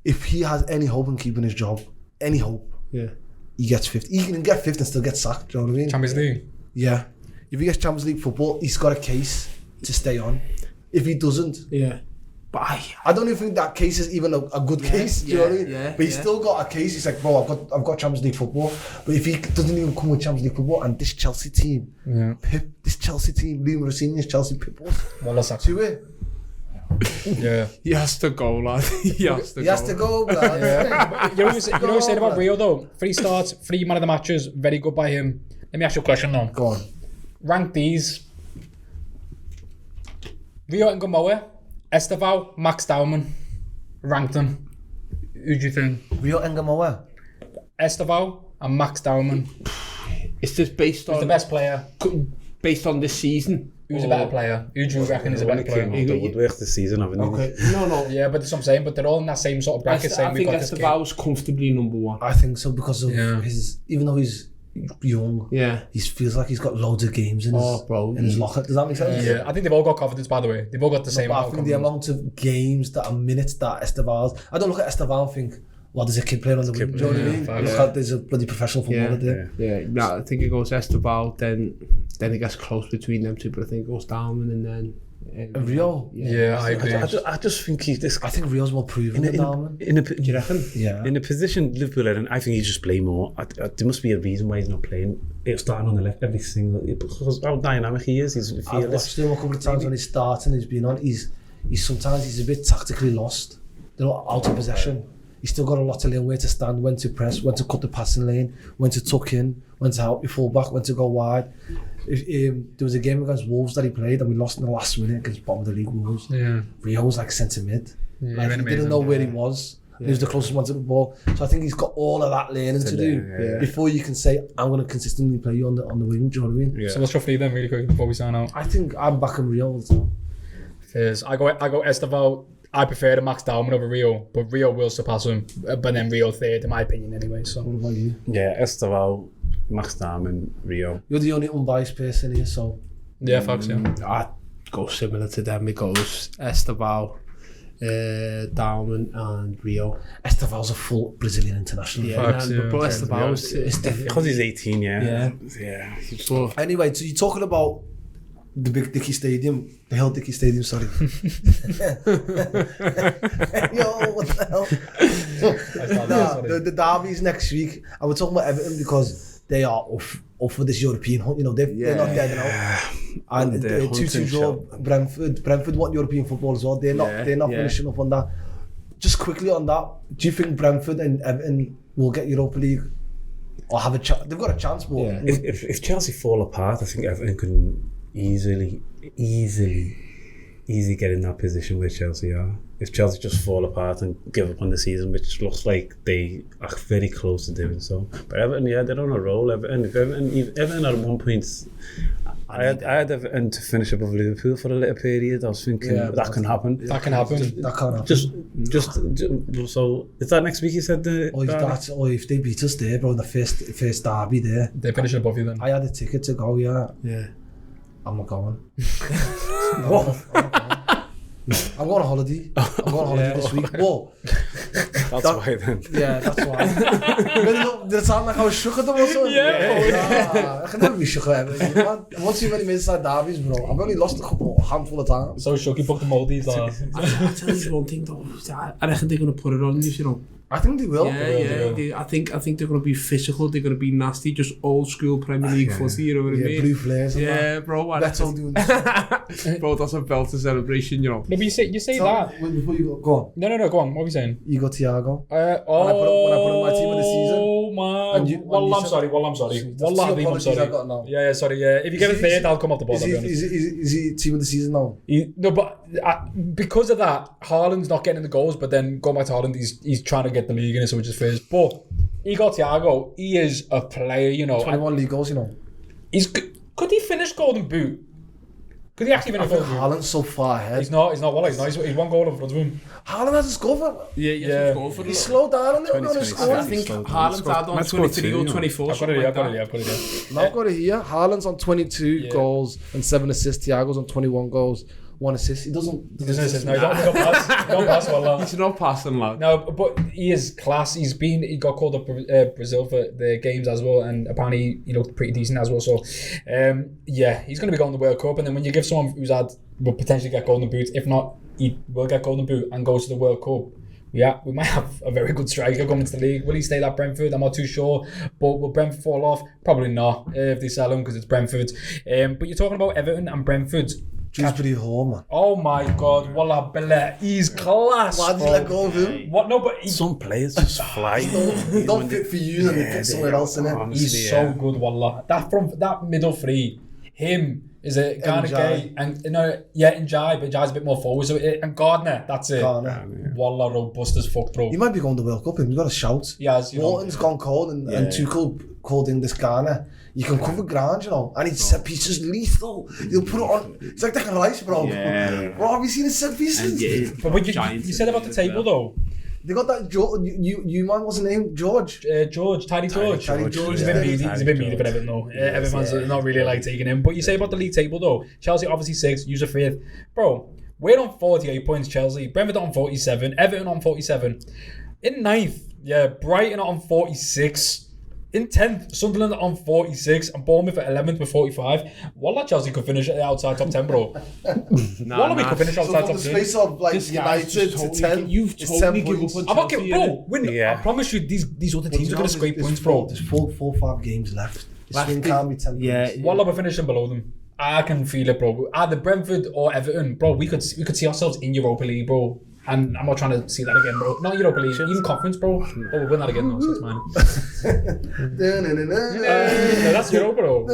[SPEAKER 3] If he has any hope in keeping his job, any hope, he gets 5th. He can get 5th and still get sacked. Do you know what I mean?
[SPEAKER 2] Champions League.
[SPEAKER 3] Yeah, if he gets Champions League football, he's got a case to stay on. If he doesn't, but I don't even think that case is even a good case. Do you know what I mean? But he's still got a case. He's like, bro, I've got Champions League football. But if he doesn't even come with Champions League football, and this Chelsea team, Liam Rossini's Chelsea Pitbulls, to it.
[SPEAKER 2] Yeah,
[SPEAKER 4] he has to go, lad. He has
[SPEAKER 3] to go, lad.
[SPEAKER 2] You know what you said about Rio though? 3 starts, 3 man of the matches, very good by him. Let me ask you a question now.
[SPEAKER 3] Go on.
[SPEAKER 2] Rank these: Rio and Gamoa, Esteval, Max Dauman. Rank them. Who do you think?
[SPEAKER 3] Rio and Gamoa,
[SPEAKER 2] Esteval and Max Dauman.
[SPEAKER 4] Is this based on...
[SPEAKER 2] Who's the best player?
[SPEAKER 4] Based on this season?
[SPEAKER 2] Who's a better player? Who do you reckon is a better player?
[SPEAKER 5] He woodwork this season, haven't he?
[SPEAKER 3] Okay. No.
[SPEAKER 2] Yeah, but that's what I'm saying. But they're all in that same sort of bracket.
[SPEAKER 4] I think Esteval's comfortably number 1.
[SPEAKER 3] I think so because of his... Even though he's young, he feels like he's got loads of games in his locker. Does that make sense?
[SPEAKER 2] Yeah, I think they've all got confidence, by the way. They've all got the same amount of confidence.
[SPEAKER 3] The amount of games that are minutes that Esteval's... I don't look at Esteval and think, well, there's a kid playing on the wing. Do you know what I mean? I look at there's a bloody professional footballer there.
[SPEAKER 4] Yeah, I think it goes Esteval, then it gets close between them two, but I think it goes Dauman and then
[SPEAKER 3] Rio.
[SPEAKER 2] Yeah, I agree.
[SPEAKER 5] I just think he's this.
[SPEAKER 3] I think Rio's more proven than Darwin.
[SPEAKER 5] Do
[SPEAKER 4] you reckon?
[SPEAKER 3] Yeah.
[SPEAKER 5] In the position Liverpool are in, I think he just play more. There must be a reason why he's not playing. It's starting on the left every single, because how dynamic he is. He's
[SPEAKER 3] I've
[SPEAKER 5] fearless.
[SPEAKER 3] watched him a couple of times when he's starting. He's been on. He's sometimes he's a bit tactically lost. They're not out of possession. He's still got a lot to learn. Where to stand, when to press, when to cut the passing lane, when to tuck in, when to help your fullback, when to go wide. There was a game against Wolves that he played and we lost in the last minute against bottom of the league Wolves.
[SPEAKER 2] Yeah.
[SPEAKER 3] Rio was like centre mid.
[SPEAKER 2] Yeah,
[SPEAKER 3] like he
[SPEAKER 2] amazing.
[SPEAKER 3] didn't know where he was. He was the closest one to the ball. So I think he's got all of that learning to do before you can say, I'm going to consistently play you on the wing. Do you know what I mean?
[SPEAKER 5] Yeah.
[SPEAKER 2] So what's your fee then, really quick, before we sign out?
[SPEAKER 3] I think I'm backing Rio all the time.
[SPEAKER 2] Is I go Esteval. I prefer to Max Darwin over Rio, but Rio will surpass him. But then Rio third, in my opinion, anyway. So
[SPEAKER 3] What about you?
[SPEAKER 5] Yeah, Esteval, Max Darwin, Rio.
[SPEAKER 3] You're the only unbiased person here, so
[SPEAKER 2] yeah, facts. Yeah.
[SPEAKER 4] I'd go similar to them. It goes Esteval, Darwin and Rio.
[SPEAKER 3] Esteval's a full Brazilian international.
[SPEAKER 4] Yeah,
[SPEAKER 2] Facts,
[SPEAKER 4] but
[SPEAKER 2] yeah.
[SPEAKER 4] Esteval is different.
[SPEAKER 5] Because he's 18,
[SPEAKER 4] Yeah.
[SPEAKER 5] Yeah.
[SPEAKER 4] But
[SPEAKER 3] Anyway, so you're talking about the Big Dicky Stadium, the Hill Dicky Stadium, sorry. Yo, what the hell? Nah, the derby's next week, and we're talking about Everton because they are off for this European hunt. You know, they're not dead now. And
[SPEAKER 5] They're
[SPEAKER 3] 2-2 draw Brentford. Brentford want European football as well. They're not finishing up on that. Just quickly on that, do you think Brentford and Everton will get Europa League or have a chance? They've got a chance, but
[SPEAKER 5] If Chelsea fall apart, I think Everton can easily get in that position where Chelsea are. If Chelsea just fall apart and give up on the season, which looks like they are very close to doing so. But Everton, they're on a roll. Everton at one point, I had Everton to finish above Liverpool for a little period. I was thinking that can happen.
[SPEAKER 2] That can happen.
[SPEAKER 3] that can't happen.
[SPEAKER 5] Just so is that next week? You said
[SPEAKER 3] if they beat us there, bro, the first derby there.
[SPEAKER 2] They finish above you then.
[SPEAKER 3] I had a ticket to go,
[SPEAKER 4] yeah.
[SPEAKER 3] I'm not going. I'm going on holiday. I'm going on holiday this week. Whoa.
[SPEAKER 5] That's why then.
[SPEAKER 3] Yeah, that's why. Did it sound like I was shook at them or something?
[SPEAKER 2] Yeah.
[SPEAKER 3] I can never be shook at everything, man. I've not seen many Midside derbies, bro. I've only lost a handful of times.
[SPEAKER 2] So shook, he booked the Maldives.
[SPEAKER 4] I'll tell you one thing though. I reckon they're going to put it on you, you know.
[SPEAKER 3] I think they will.
[SPEAKER 4] I think they're going to be physical. They're going to be nasty, just old school Premier League footy. You know what I mean?
[SPEAKER 3] Blue flares. And that.
[SPEAKER 4] Bro.
[SPEAKER 3] That's all doing.
[SPEAKER 4] Bro, that's a belter celebration, you know.
[SPEAKER 2] No, but you say that.
[SPEAKER 3] Before you go on.
[SPEAKER 2] No, go on. What are we saying?
[SPEAKER 3] You got Thiago.
[SPEAKER 2] When
[SPEAKER 3] I put in my team of the season.
[SPEAKER 2] Oh man. Well, I'm sorry. I'm sorry. Yeah, sorry. Yeah, if you give it third, I'll come off the ball.
[SPEAKER 3] Is he team of the season now?
[SPEAKER 2] No, but because of that, Haaland's not getting the goals. But then going back to Haaland, he's trying to get the league in it, so which is first. But Igor Thiago, he is a player, you know.
[SPEAKER 3] 21 league goals, you know.
[SPEAKER 2] Could he finish Golden Boot? Could he actually finish Golden Boot?
[SPEAKER 3] Haaland's so far ahead.
[SPEAKER 2] He's not. He's one goal in front of him.
[SPEAKER 3] Haaland has a score for it.
[SPEAKER 4] Yeah.
[SPEAKER 3] He slowed down a little bit on his score.
[SPEAKER 4] I think Haaland's had on 23 or 24.
[SPEAKER 2] I've got it here.
[SPEAKER 3] I've got it here. Haaland's on 22 goals and 7 assists. Thiago's on 21 goals, 1 assist. He doesn't assist.
[SPEAKER 2] No, he don't pass. Don't pass well.
[SPEAKER 4] He's not passing, lad.
[SPEAKER 2] No, but he is class. He got called up Brazil for the games as well, and apparently he looked pretty decent as well. So, he's going to be going to the World Cup. And then when you give someone who's will potentially get Golden Boot, if not, he will get Golden Boot and go to the World Cup. Yeah, we might have a very good striker coming into the league. Will he stay at Brentford? I'm not too sure. But will Brentford fall off? Probably not if they sell him because it's Brentford. But you're talking about Everton and Brentford.
[SPEAKER 3] Dewsbury Hall, man.
[SPEAKER 2] Oh my God, Wallah Billah, he's class.
[SPEAKER 3] Why did you let go of him?
[SPEAKER 2] What? No, but
[SPEAKER 5] Some players just fly.
[SPEAKER 3] They don't fit for you and they fit somewhere else in it.
[SPEAKER 2] he's so good, Wallah. That middle three, him is a Ghana Gay and Njai, but Njai's a bit more forward. So and Gardner, that's it. Wallah, robust as fuck, bro.
[SPEAKER 3] He might be going to the World Cup. He's got a shout.
[SPEAKER 2] He has.
[SPEAKER 3] Walton's gone cold and Tuchel called in this Ghana. You can cover ground, you know, and his set pieces lethal. You'll put it on. It's like taking rice, bro.
[SPEAKER 4] Yeah.
[SPEAKER 3] Bro, have you seen his set pieces?
[SPEAKER 2] But you said about the table though.
[SPEAKER 3] They got that you man, what's his name? George.
[SPEAKER 2] Tidy George. He's a bit meaty for Everton though. Everyone's not really like taking him. But you say about the league table though. Chelsea obviously 6, user 5th. Bro, we're on 48 points, Chelsea. Brentford on 47. Everton on 47. In 9th, Brighton on 46. In 10th, Sunderland on 46 and Bournemouth at 11th with 45. Wallah, Chelsea could finish outside top 10, bro. Wallah, we could finish
[SPEAKER 3] So
[SPEAKER 2] outside
[SPEAKER 3] from
[SPEAKER 2] top
[SPEAKER 3] the
[SPEAKER 2] 10.
[SPEAKER 3] space of like
[SPEAKER 4] This guy's
[SPEAKER 3] United
[SPEAKER 4] just
[SPEAKER 3] to
[SPEAKER 4] totally-
[SPEAKER 3] 10,
[SPEAKER 4] you've
[SPEAKER 3] it's
[SPEAKER 4] totally
[SPEAKER 3] 10
[SPEAKER 4] given
[SPEAKER 3] points.
[SPEAKER 4] up on
[SPEAKER 2] I'm okay,
[SPEAKER 4] Chelsea,
[SPEAKER 2] bro. Win.
[SPEAKER 5] Yeah.
[SPEAKER 2] I promise you, these other teams are going to scrape
[SPEAKER 3] There's
[SPEAKER 2] points, bro.
[SPEAKER 3] There's 4-5 games left. The swing can't be 10 points.
[SPEAKER 2] Wallah, we're finishing below them. I can feel it, bro. Either Brentford or Everton, bro. We could see ourselves in Europa League, bro. And I'm not trying to see that again, bro. Not Europa League, even conference, bro. Oh, we'll win that again, though, so it's mine. Yeah, that's Europa, bro.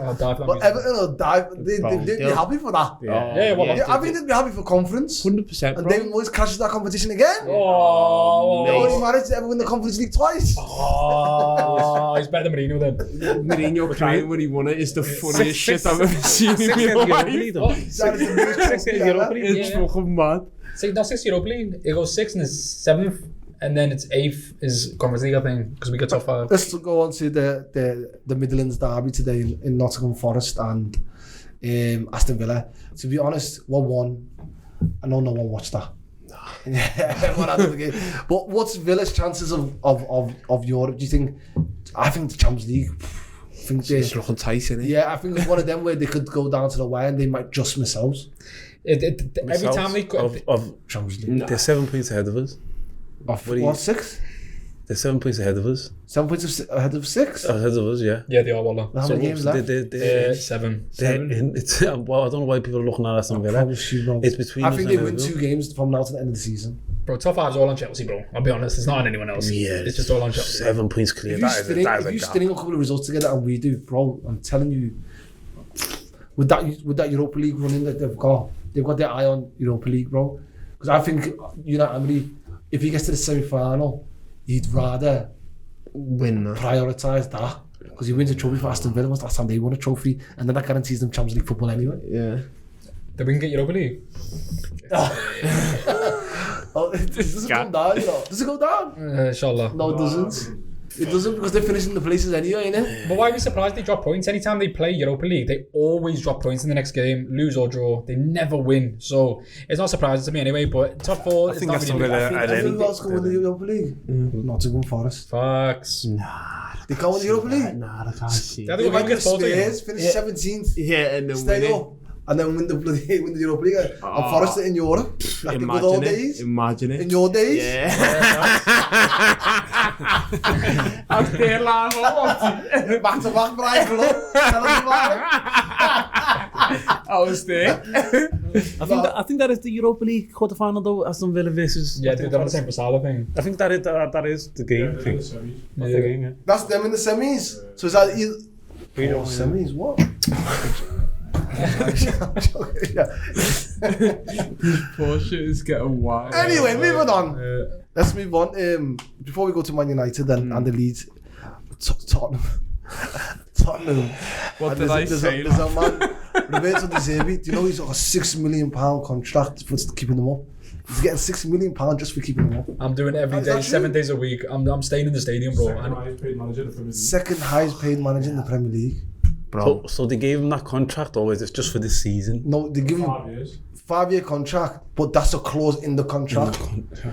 [SPEAKER 2] I'll die for that
[SPEAKER 3] But
[SPEAKER 2] music.
[SPEAKER 3] Everton will die. They'd be happy for that.
[SPEAKER 2] Yeah, well,
[SPEAKER 3] Yeah, I think they'd be happy for conference.
[SPEAKER 4] 100%,
[SPEAKER 3] And
[SPEAKER 4] bro.
[SPEAKER 3] David Moyes crashes that competition again.
[SPEAKER 2] Oh,
[SPEAKER 3] They only managed to ever win the Conference League twice.
[SPEAKER 2] oh, he's better than Mourinho then.
[SPEAKER 4] Mourinho crying when he won it is the funniest shit I've ever seen in
[SPEAKER 5] Six
[SPEAKER 4] my
[SPEAKER 5] Europa
[SPEAKER 4] life.
[SPEAKER 5] League, though.
[SPEAKER 3] That is the most
[SPEAKER 5] Six
[SPEAKER 3] trophy
[SPEAKER 5] Europa
[SPEAKER 3] ever.
[SPEAKER 5] League.
[SPEAKER 4] It's
[SPEAKER 2] Yeah.
[SPEAKER 4] fucking mad.
[SPEAKER 2] That's 6 Europa League. It goes 6th and it's 7th, and then it's 8th is Conference League, I think, because we get top 5.
[SPEAKER 3] Let's go on to the Midlands derby today in Nottingham Forest and Aston Villa. To be honest, 1-1. I know no one watched that. Yeah, everyone had the game. But what's Villa's chances of Europe? Do you think? I think the Champions League. I think they,
[SPEAKER 4] It's looking tight, isn't it?
[SPEAKER 3] yeah, I think it's one of them where they could go down to the wire and they might just miss out.
[SPEAKER 2] Every time they
[SPEAKER 5] of
[SPEAKER 3] Champions League.
[SPEAKER 5] they're 7 points ahead of us.
[SPEAKER 3] Of
[SPEAKER 5] What do you-
[SPEAKER 3] what, 6?
[SPEAKER 5] They're 7 points ahead of us.
[SPEAKER 3] 7 points ahead of 6?
[SPEAKER 5] Ahead of us, yeah.
[SPEAKER 2] yeah, they are, Wallah.
[SPEAKER 3] How many games left?
[SPEAKER 5] They're
[SPEAKER 2] 7.
[SPEAKER 5] well, I don't know why people are looking at Aston Villa.
[SPEAKER 3] Promise you, bro.
[SPEAKER 5] It's between
[SPEAKER 3] I
[SPEAKER 5] us
[SPEAKER 3] think
[SPEAKER 5] and
[SPEAKER 3] they win
[SPEAKER 5] Liverpool.
[SPEAKER 3] 2 games from now to the end of the season.
[SPEAKER 2] Bro, top 5's all on Chelsea, bro. I'll be honest, it's not on anyone else.
[SPEAKER 5] Yeah,
[SPEAKER 2] It's just all on Chelsea.
[SPEAKER 5] 7 points clear.
[SPEAKER 3] If you
[SPEAKER 5] That is
[SPEAKER 3] string
[SPEAKER 5] a gap.
[SPEAKER 3] a couple of results together and we do, bro, I'm telling you, with that Europa League running that they've got their eye on Europa League, bro. Because I think if he gets to the semi-final, he'd rather
[SPEAKER 4] Win that.
[SPEAKER 3] prioritise that. Because he wins a trophy for Aston Villa, was the last time they won a trophy, and then that guarantees them Champions League football anyway.
[SPEAKER 4] Yeah.
[SPEAKER 2] Then we can get Europa League.
[SPEAKER 3] Oh, it doesn't come down, you know. Does it go down?
[SPEAKER 2] Inshallah.
[SPEAKER 3] No, it doesn't. It doesn't because they're finishing the places anyway, innit?
[SPEAKER 2] But why are we surprised they drop points? Anytime they play Europa League, they always drop points in the next game, lose or draw. They never win. So it's not surprising to me anyway, but top 4
[SPEAKER 5] I
[SPEAKER 2] is
[SPEAKER 5] think
[SPEAKER 2] not
[SPEAKER 5] Aston
[SPEAKER 2] really
[SPEAKER 5] Villa
[SPEAKER 2] big.
[SPEAKER 5] are
[SPEAKER 3] Everyone else can win the Europa League. Nottingham Forest.
[SPEAKER 2] Facts.
[SPEAKER 3] They can't win the Europa League.
[SPEAKER 4] Nah, I can't see.
[SPEAKER 2] They
[SPEAKER 3] They might get
[SPEAKER 2] Sporting, you know.
[SPEAKER 3] Spurs, finish 17th,
[SPEAKER 4] Yeah, and then
[SPEAKER 3] stay
[SPEAKER 4] win
[SPEAKER 3] up, and then win the Europa League. And Forest in Europe. Like the good old
[SPEAKER 4] Imagine it.
[SPEAKER 3] days.
[SPEAKER 4] Imagine it.
[SPEAKER 3] In your days.
[SPEAKER 4] Yeah. I'm still laughing.
[SPEAKER 3] Back to back, Brian Club. Tell us about
[SPEAKER 4] I was there.
[SPEAKER 5] I think that is the Europa League quarterfinal though. Aston Villa versus.
[SPEAKER 2] Yeah, they've done the same for Salah thing.
[SPEAKER 5] I think that is the game.
[SPEAKER 6] Yeah, they're in the semis.
[SPEAKER 5] That's the game. Yeah.
[SPEAKER 3] That's them in the semis. So is that either... Oh, semis, what? I'm joking, yeah.
[SPEAKER 4] Poor shit is getting wild.
[SPEAKER 3] Anyway, moving on. Let's move on. Before we go to Man United and the Leeds, Tottenham. Tottenham.
[SPEAKER 4] What
[SPEAKER 3] And
[SPEAKER 4] did I say?
[SPEAKER 3] There's a man, Roberto De Zerbi. Do you know he's got a £6 million contract for keeping them up? He's getting £6 million just for keeping them up.
[SPEAKER 2] I'm doing it every
[SPEAKER 3] Is
[SPEAKER 2] day,
[SPEAKER 3] that
[SPEAKER 2] 7
[SPEAKER 3] true?
[SPEAKER 2] days a week. I'm staying in the stadium, bro.
[SPEAKER 6] Second
[SPEAKER 2] And
[SPEAKER 6] highest paid manager in the Premier League.
[SPEAKER 3] Second highest paid manager in the Premier League.
[SPEAKER 5] So they gave him that contract, or is it just for this season?
[SPEAKER 3] No, they give him
[SPEAKER 6] 5 years.
[SPEAKER 3] 5-year contract, but that's a clause in the contract.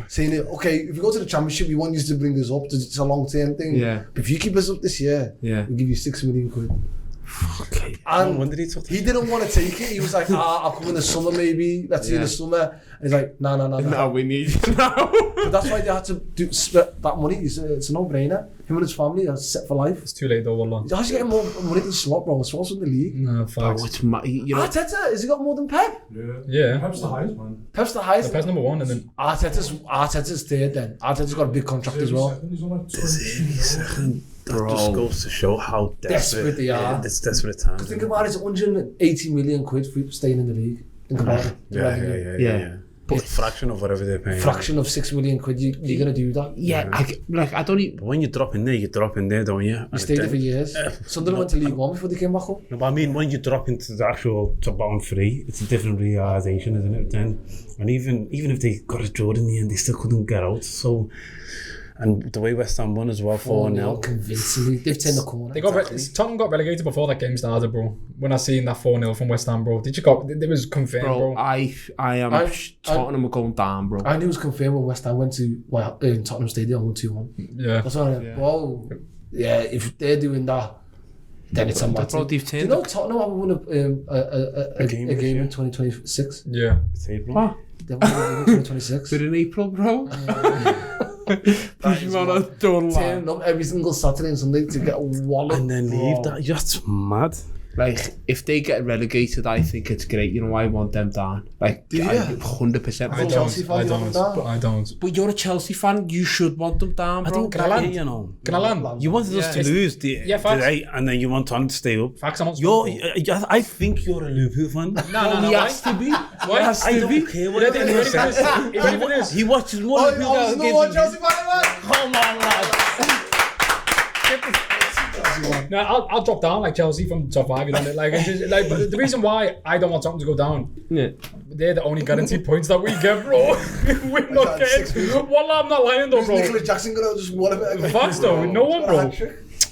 [SPEAKER 3] Saying that, okay, if you go to the Championship, we want you to bring us up. It's a long-term thing.
[SPEAKER 4] Yeah.
[SPEAKER 3] But if you keep us up this year,
[SPEAKER 4] Yeah.
[SPEAKER 3] we'll give you £6 million.
[SPEAKER 4] Okay.
[SPEAKER 3] And
[SPEAKER 5] When did he took
[SPEAKER 3] he didn't want to take it. He was like, I'll come in the summer maybe. Let's see in
[SPEAKER 4] Yeah.
[SPEAKER 3] the summer. And he's like, no.
[SPEAKER 4] Now we need you now.
[SPEAKER 3] But that's why they had to split that money. It's a no-brainer. Him and his family are set for life.
[SPEAKER 2] it's too late though, wallah.
[SPEAKER 3] How's he getting more money than Slot, bro? Slot's in the league.
[SPEAKER 2] No,
[SPEAKER 4] Oh,
[SPEAKER 2] facts.
[SPEAKER 4] it's you know.
[SPEAKER 3] Arteta, has he got more than Pep?
[SPEAKER 2] Yeah.
[SPEAKER 6] Pep's the highest, man.
[SPEAKER 3] Pep's the highest.
[SPEAKER 2] Pep's number 1 and then...
[SPEAKER 3] Arteta's third then. Arteta's got a big contract as well.
[SPEAKER 6] Second, he's on like 22 million.
[SPEAKER 5] That just goes to show how
[SPEAKER 3] Desperate they are.
[SPEAKER 5] It's desperate times.
[SPEAKER 3] Think about it, it's 180 million quid for staying in the league. Think about it. The revenue.
[SPEAKER 5] Yeah. But a fraction of whatever they're paying.
[SPEAKER 3] Fraction of 6 million quid, you're going to do that.
[SPEAKER 4] Yeah, I don't even.
[SPEAKER 5] But when you drop in there, don't you?
[SPEAKER 3] You stayed there for years. Sunderland went to League One before they came back up.
[SPEAKER 5] No, but I mean, when you drop into the actual top bottom 3, it's a different realisation, isn't it? Then, and even if they got a draw in the end, they still couldn't get out. So, And the way West Ham won as well, 4-0.
[SPEAKER 3] Convincingly. They've turned the corner.
[SPEAKER 2] Tottenham got relegated before that game started, bro. When I seen that 4-0 from West Ham, bro. It was confirmed, bro.
[SPEAKER 4] Tottenham were going down, bro.
[SPEAKER 3] I knew it was confirmed when West Ham went to Tottenham Stadium, won 2-1.
[SPEAKER 2] Yeah.
[SPEAKER 3] That's what I bro. Yeah, if they're doing that, then it's a mad thing. Do you know Tottenham haven't won a game in 2026?
[SPEAKER 2] Yeah.
[SPEAKER 5] It's April.
[SPEAKER 4] What?
[SPEAKER 3] They won a game in 2026.
[SPEAKER 4] We're in April, bro. Push him on a done
[SPEAKER 3] Turning up every single Saturday and Sunday to get one
[SPEAKER 5] and then leave that. That's mad.
[SPEAKER 4] Like, if they get relegated, I think it's great. You know, I want them down. Like, 100%.
[SPEAKER 2] I don't.
[SPEAKER 4] But you're a Chelsea fan. You should want them down, bro.
[SPEAKER 2] I think, can I land?
[SPEAKER 5] You know.
[SPEAKER 2] Can I land?
[SPEAKER 5] You wanted us to lose today, and then you want Tottenham to stay up.
[SPEAKER 2] Facts,
[SPEAKER 5] I think you're a Liverpool fan.
[SPEAKER 2] No.
[SPEAKER 4] He has to be.
[SPEAKER 2] Why has
[SPEAKER 5] I don't care what
[SPEAKER 2] it is.
[SPEAKER 5] He watches more Liverpool games.
[SPEAKER 3] Chelsea fan,
[SPEAKER 5] Come on, lads.
[SPEAKER 2] No, I'll drop down like Chelsea from top 5. You know, but the reason why I don't want Tottenham to go down, they're the only guaranteed points that we get, bro. We're not getting. Wallah, I'm not lying though, bro.
[SPEAKER 3] Nicholas Jackson gonna just won it.
[SPEAKER 2] Facts though, no one, bro.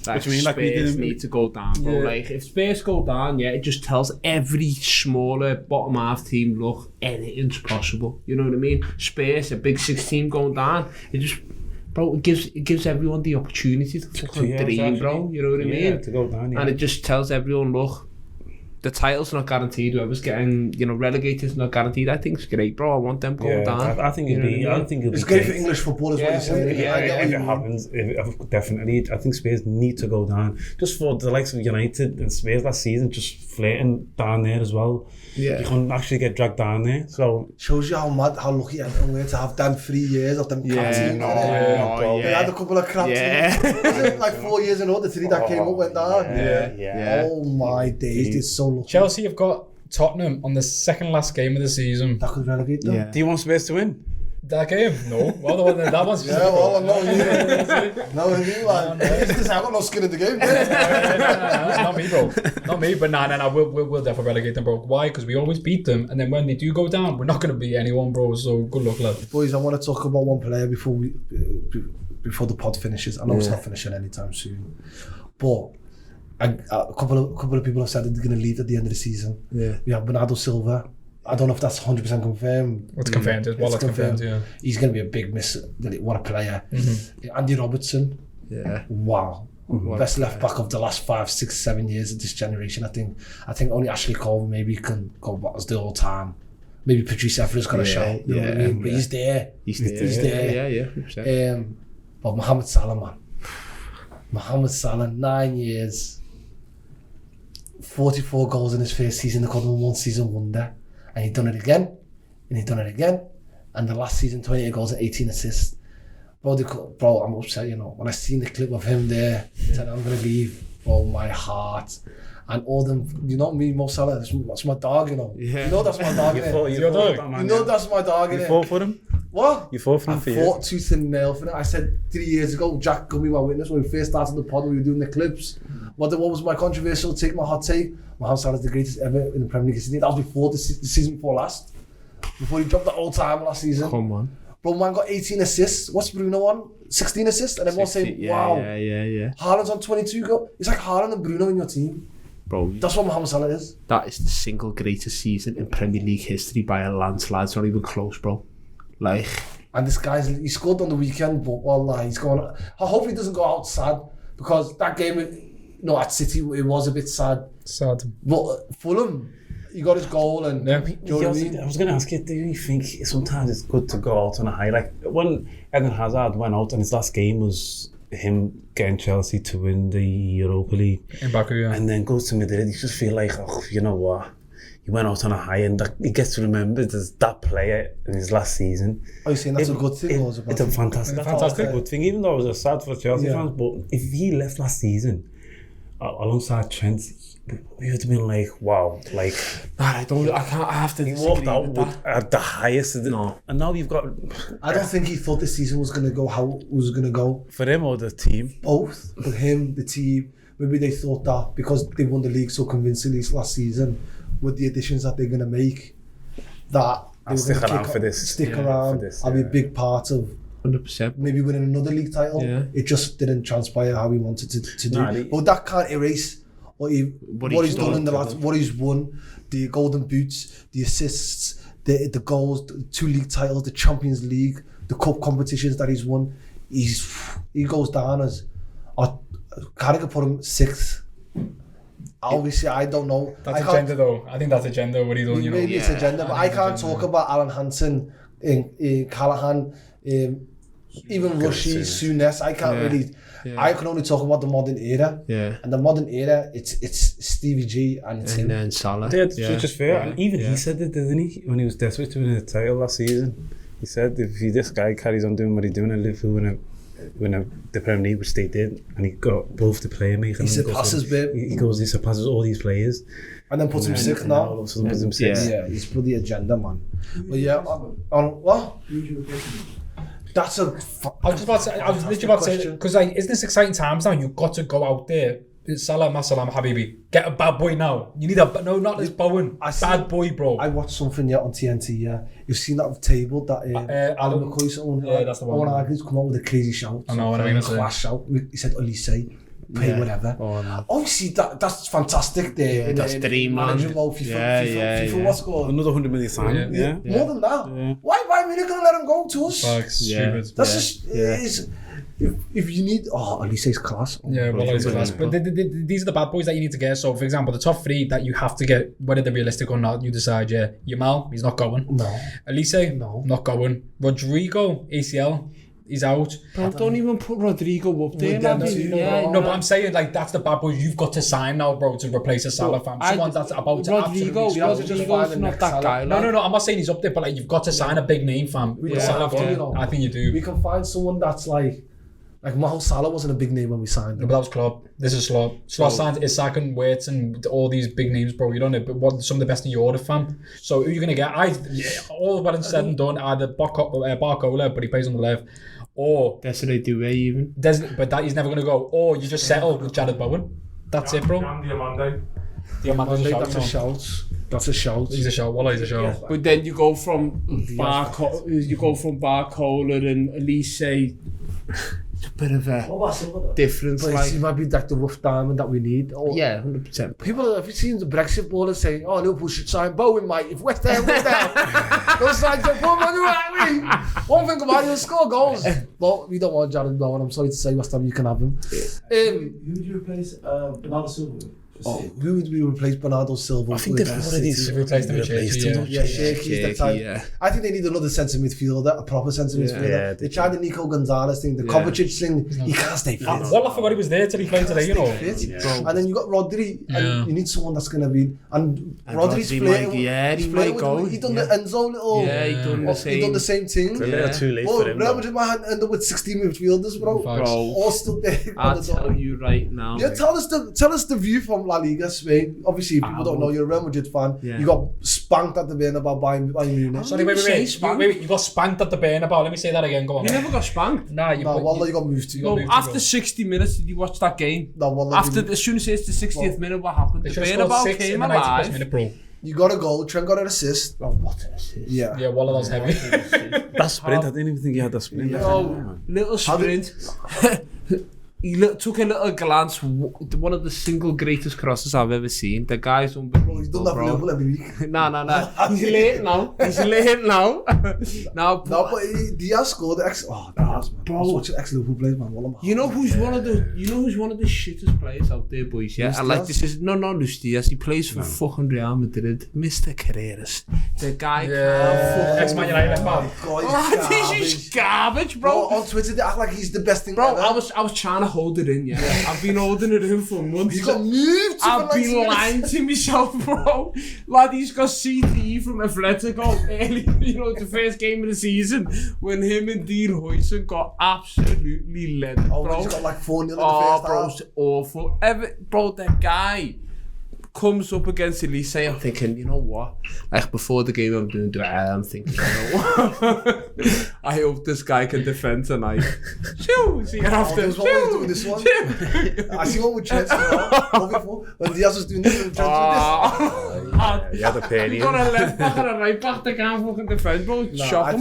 [SPEAKER 4] Like,
[SPEAKER 5] you mean, like we
[SPEAKER 4] Spurs
[SPEAKER 5] didn't
[SPEAKER 4] need to go down, bro. Like, if Spurs go down, it just tells every smaller bottom half team, look, anything's possible. You know what I mean? Spurs, a big 6 team going down, it just, bro, it gives everyone the opportunity to fucking dream, bro. You know what I mean?
[SPEAKER 5] To go down,
[SPEAKER 4] and it just tells everyone, look, the title's not guaranteed. Whoever's getting, relegated is not guaranteed. I think it's great, bro. I want them going down.
[SPEAKER 5] I think it'd be. I think it'd be.
[SPEAKER 3] It's great for English football, is what you're saying.
[SPEAKER 5] If it happens, definitely. I think Spurs need to go down. Just for the likes of United and Spurs last season, just flirting down there as well.
[SPEAKER 4] Yeah.
[SPEAKER 5] You couldn't actually get dragged down there. So
[SPEAKER 3] shows you how lucky everyone were to have them 3 years of them crap teams. They had a couple of crap teams. Was it like 4 years in all, the 3 that came up went down?
[SPEAKER 5] Yeah.
[SPEAKER 3] Oh my days, it's so lucky.
[SPEAKER 2] Chelsea have got Tottenham on the second last game of the season.
[SPEAKER 3] That could relegate them.
[SPEAKER 5] Do you want Spurs to win?
[SPEAKER 2] That game? No. Well, that one's
[SPEAKER 3] yeah, well, no, you man. I've got no skin in the game.
[SPEAKER 2] Not me, bro. Not me, but nah, we'll definitely relegate them, bro. Why? Because we always beat them, and then when they do go down, we're not going to beat anyone, bro. So good luck, lad.
[SPEAKER 3] Boys, I want to talk about one player before the pod finishes. I know it's not finishing anytime soon, but a couple of people have said that they're going to leave at the end of the season.
[SPEAKER 4] Yeah.
[SPEAKER 3] We have Bernardo Silva. I don't know if that's 100% confirmed.
[SPEAKER 2] It's confirmed. It's confirmed. Yeah.
[SPEAKER 3] He's going to be a big miss. What a player. Andy Robertson.
[SPEAKER 4] Yeah.
[SPEAKER 3] Wow. Best left back of the last 5, 6, 7 years of this generation. I think only Ashley Cole maybe can go back as the all time. Maybe Patrice Evra's got a shout. You know what I mean? But he's there.
[SPEAKER 4] He's there. Yeah.
[SPEAKER 3] But Mohamed Salah, man. Mohamed Salah, 9 years, 44 goals in his first season. They called him a one-season wonder. And he'd done it again, and he'd done it again. And the last season, 28 goals and 18 assists. Bro, I'm upset, when I seen the clip of him there, saying I'm going to leave, my heart. And all them, me, Mo Salah, that's my dog,
[SPEAKER 4] Yeah.
[SPEAKER 3] You know that's my dog,
[SPEAKER 2] Your dog?
[SPEAKER 3] You know that's my dog,
[SPEAKER 5] You fought for him?
[SPEAKER 3] What?
[SPEAKER 5] You fought for him for years?
[SPEAKER 3] I fought tooth and nail for it. I said 3 years ago, Jack could be my witness when we first started the pod, we were doing the clips. What was my controversial take, my hot take? Mohamed Salah is the greatest ever in the Premier League history. That was before the season before last. Before he dropped the all-time last season.
[SPEAKER 4] Come on.
[SPEAKER 3] Bro, man got 18 assists. What's Bruno on? 16 assists? And everyone's saying, wow.
[SPEAKER 4] Yeah.
[SPEAKER 3] Haaland's on 22 goals. It's like Haaland and Bruno in your team.
[SPEAKER 4] Bro,
[SPEAKER 3] that's what Mohamed Salah is.
[SPEAKER 4] That is the single greatest season in Premier League history by a landslide. It's not even close, bro. Like...
[SPEAKER 3] And this he scored on the weekend, but he's going... I hope he doesn't go out sad, because that game, at City, it was a bit sad. But Fulham, he got his goal, and do you know what I mean?
[SPEAKER 5] I was going to ask you, do you think sometimes it's good to go out on a high? Like when Eden Hazard went out and his last game was him getting Chelsea to win the Europa League.
[SPEAKER 2] In Baku, yeah.
[SPEAKER 5] And then goes to Madrid, you just feel like, you know what? He went out on a high, and he gets to remember there's that player in his last season.
[SPEAKER 3] Are you saying that's a good thing?
[SPEAKER 5] It's a fantastic good thing, even though it was sad for Chelsea fans. But if he left last season alongside Trent, we would have been like, wow, like...
[SPEAKER 4] I have to...
[SPEAKER 5] He walked out at the highest of the... No. And now you've got...
[SPEAKER 3] I don't think he thought the season was going to go how it was going to go.
[SPEAKER 5] For him or the team?
[SPEAKER 3] Both. For him, the team. Maybe they thought that because they won the league so convincingly last season, with the additions that they're going to make, that they were going to stick around. I'll be a big part of
[SPEAKER 4] 100%.
[SPEAKER 3] maybe winning another league title.
[SPEAKER 4] Yeah.
[SPEAKER 3] It just didn't transpire how he wanted to do.
[SPEAKER 5] Nah,
[SPEAKER 3] But that can't erase what he's done in the last, what he's won, the golden boots, the assists, the goals, the 2 league titles, the Champions League, the cup competitions that he's won. He goes down as, Carragher put him 6th. Obviously, I don't know.
[SPEAKER 2] That's agenda though. I think that's agenda. What are you doing? You know.
[SPEAKER 3] Maybe it's agenda, but I can't talk about Alan Hansen, Callahan, even Rushy, Souness. I can't really.
[SPEAKER 4] Yeah.
[SPEAKER 3] I can only talk about the modern era.
[SPEAKER 4] Yeah.
[SPEAKER 3] And the modern era, it's Stevie G and it's him.
[SPEAKER 4] then Salah.
[SPEAKER 5] Yeah, which is fair. And even he said it, didn't he? When he was desperate to win the title last season. He said if this guy carries on doing what he's doing and Liverpool win the Premier League, which they did, and he got both the player maker.
[SPEAKER 3] He surpasses babe.
[SPEAKER 5] He surpasses all these players.
[SPEAKER 3] And then puts him 6th now.
[SPEAKER 5] All of a sudden puts him 6th.
[SPEAKER 3] Yeah, he's bloody agenda, man. But yeah, on what? That's a.
[SPEAKER 2] I was literally about to say, because like, isn't this exciting times now? You've got to go out there. Salam, Masalam, Habibi. Get a bad boy now. You need no, not this Bowen. Bad boy, bro.
[SPEAKER 3] I watched something on TNT. Yeah, you've seen that table that Alan McCoy's own.
[SPEAKER 2] Yeah, that's the one.
[SPEAKER 3] Owen Hargreaves come out with a crazy shout.
[SPEAKER 2] I know what I mean.
[SPEAKER 3] Clash shout. He said, "Elise, pay whatever."
[SPEAKER 4] Oh, no.
[SPEAKER 3] Obviously, that's fantastic. There,
[SPEAKER 4] That's dreamland.
[SPEAKER 3] FIFA, what's going?
[SPEAKER 5] Another 100 million sign. Yeah.
[SPEAKER 3] More than that. Why are we not going to let him go to us?
[SPEAKER 2] Stupid.
[SPEAKER 3] That's just. If you need, Elise's class.
[SPEAKER 2] Yeah, well, it's class. But these are the bad boys that you need to get. So, for example, the top 3 that you have to get, whether they're realistic or not, you decide. Yeah, Yamal, he's not going.
[SPEAKER 3] No.
[SPEAKER 2] Elise, no, not going. Rodrigo, ACL, he's out.
[SPEAKER 4] Don't even put Rodrigo up there.
[SPEAKER 2] No, but I'm saying like that's the bad boys you've got to sign now, bro, to replace a Salah fam. Someone that's about to
[SPEAKER 4] Rodrigo's not that guy.
[SPEAKER 2] No, I'm not saying he's up there, but like you've got to sign a big name fam. I think you do.
[SPEAKER 3] We can find someone that's like Mohamed Salah wasn't a big name when we signed
[SPEAKER 2] No,
[SPEAKER 3] him.
[SPEAKER 2] but that was Klopp. This is Klopp. Klopp signed Isak and Wirtz and all these big names, bro. You don't know, but some of the best in Europe, fam. So who are you gonna get? All well and said and done. Either Barcola, but he plays on the left, or
[SPEAKER 4] Desiree Doué even.
[SPEAKER 2] But that he's never gonna go. Or you just settle with Jared Bowen. That's it, bro.
[SPEAKER 3] That's a shout. That's a shout.
[SPEAKER 2] He's a shout. Wallah, he's a shout.
[SPEAKER 4] But then you go from Barcola and Elise. It's a bit of a difference.
[SPEAKER 3] But he might be like the rough diamond that we need.
[SPEAKER 4] Yeah, 100%.
[SPEAKER 3] People have you seen the Brexit ballers saying, "Oh, Liverpool should sign Bowen, mate. If West Ham went down, they'll sign Jared Bowen." You know what I mean? One thing about it, he'll score goals. But we don't want Jared Bowen. I'm sorry to say, West Ham, you can have him.
[SPEAKER 1] Who would you replace Bernardo Silva with?
[SPEAKER 3] Who would we replace Bernardo Silva?
[SPEAKER 5] I think they've already
[SPEAKER 2] replaced him with Shaky.
[SPEAKER 3] Yeah, Shaky's the time. I think they need another centre midfielder, a proper centre midfielder.
[SPEAKER 5] Yeah,
[SPEAKER 3] they tried the Nico Gonzalez thing, the Kovacic thing. He can't stay fit.
[SPEAKER 2] Well, I forgot he was there till he played today, you know.
[SPEAKER 3] And then you got Rodri, and you need someone that's going to be. And Rodri's playing.
[SPEAKER 4] He might go.
[SPEAKER 3] He done the Enzo little.
[SPEAKER 4] Yeah, he done the
[SPEAKER 3] same thing.
[SPEAKER 5] They're too late for him.
[SPEAKER 3] Real Madrid might end up with 16 midfielders, bro. All still there.
[SPEAKER 4] I'll tell you right now.
[SPEAKER 3] Yeah, tell us the view from La Liga, Spain. Obviously, if people don't know, you're a Real Madrid fan. You got spanked at the Bernabeu by Munich.
[SPEAKER 2] Sorry, wait. You got spanked at the Bernabeu. Let me say that again. Go on.
[SPEAKER 4] You never got spanked.
[SPEAKER 3] No, you got moved to.
[SPEAKER 4] No, after 60 minutes, did you watch that game?
[SPEAKER 3] No,
[SPEAKER 4] as soon as it's the 60th minute, what happened? The Bernabeu came alive.
[SPEAKER 2] Minute, bro.
[SPEAKER 3] You got a goal. Trent got an assist.
[SPEAKER 4] Oh, what an assist!
[SPEAKER 2] Yeah, Wallah, that was heavy.
[SPEAKER 5] That sprint, I didn't even think he had that sprint.
[SPEAKER 4] Little sprint. He took a little glance. One of the single greatest crosses I've ever seen. The guy's unbelievable.
[SPEAKER 3] He's done that for Liverpool every week.
[SPEAKER 4] No. He's late now.
[SPEAKER 3] But Diaz scored. Diaz, man. Bro, such an excellent Liverpool player, man.
[SPEAKER 4] You know who's one of the shittest players out there, boys? Yeah, and like this is Luis Diaz. He plays for fucking Real Madrid. Mr. Carreras. The guy.
[SPEAKER 2] Ex-Man United, man.
[SPEAKER 4] He's garbage, bro.
[SPEAKER 3] On Twitter, they act like he's the best thing
[SPEAKER 4] bro,
[SPEAKER 3] ever.
[SPEAKER 4] I was trying to hold it in, yeah. I've been holding it in for months.
[SPEAKER 3] You got moved.
[SPEAKER 4] I've been lying to myself, bro. Lad, he's got CTE from Atletico early, the first game of the season when him and Dean Huijsen got absolutely led, bro.
[SPEAKER 3] Oh, he's got like 4-0 in the
[SPEAKER 4] first
[SPEAKER 3] half.
[SPEAKER 4] It's awful. Bro, that guy comes up against Elise. I'm thinking, you know what? Like before the game, I'm thinking, you know what? I hope this guy can defend tonight. Shoo! See it after.
[SPEAKER 3] There's one way of doing this one. I see one with Chelsea before. When Diaz was doing this, and Trent
[SPEAKER 5] You had a pair
[SPEAKER 4] You got a left back and a right back that can't fucking defend, bro.
[SPEAKER 3] did this.
[SPEAKER 4] Shock
[SPEAKER 3] I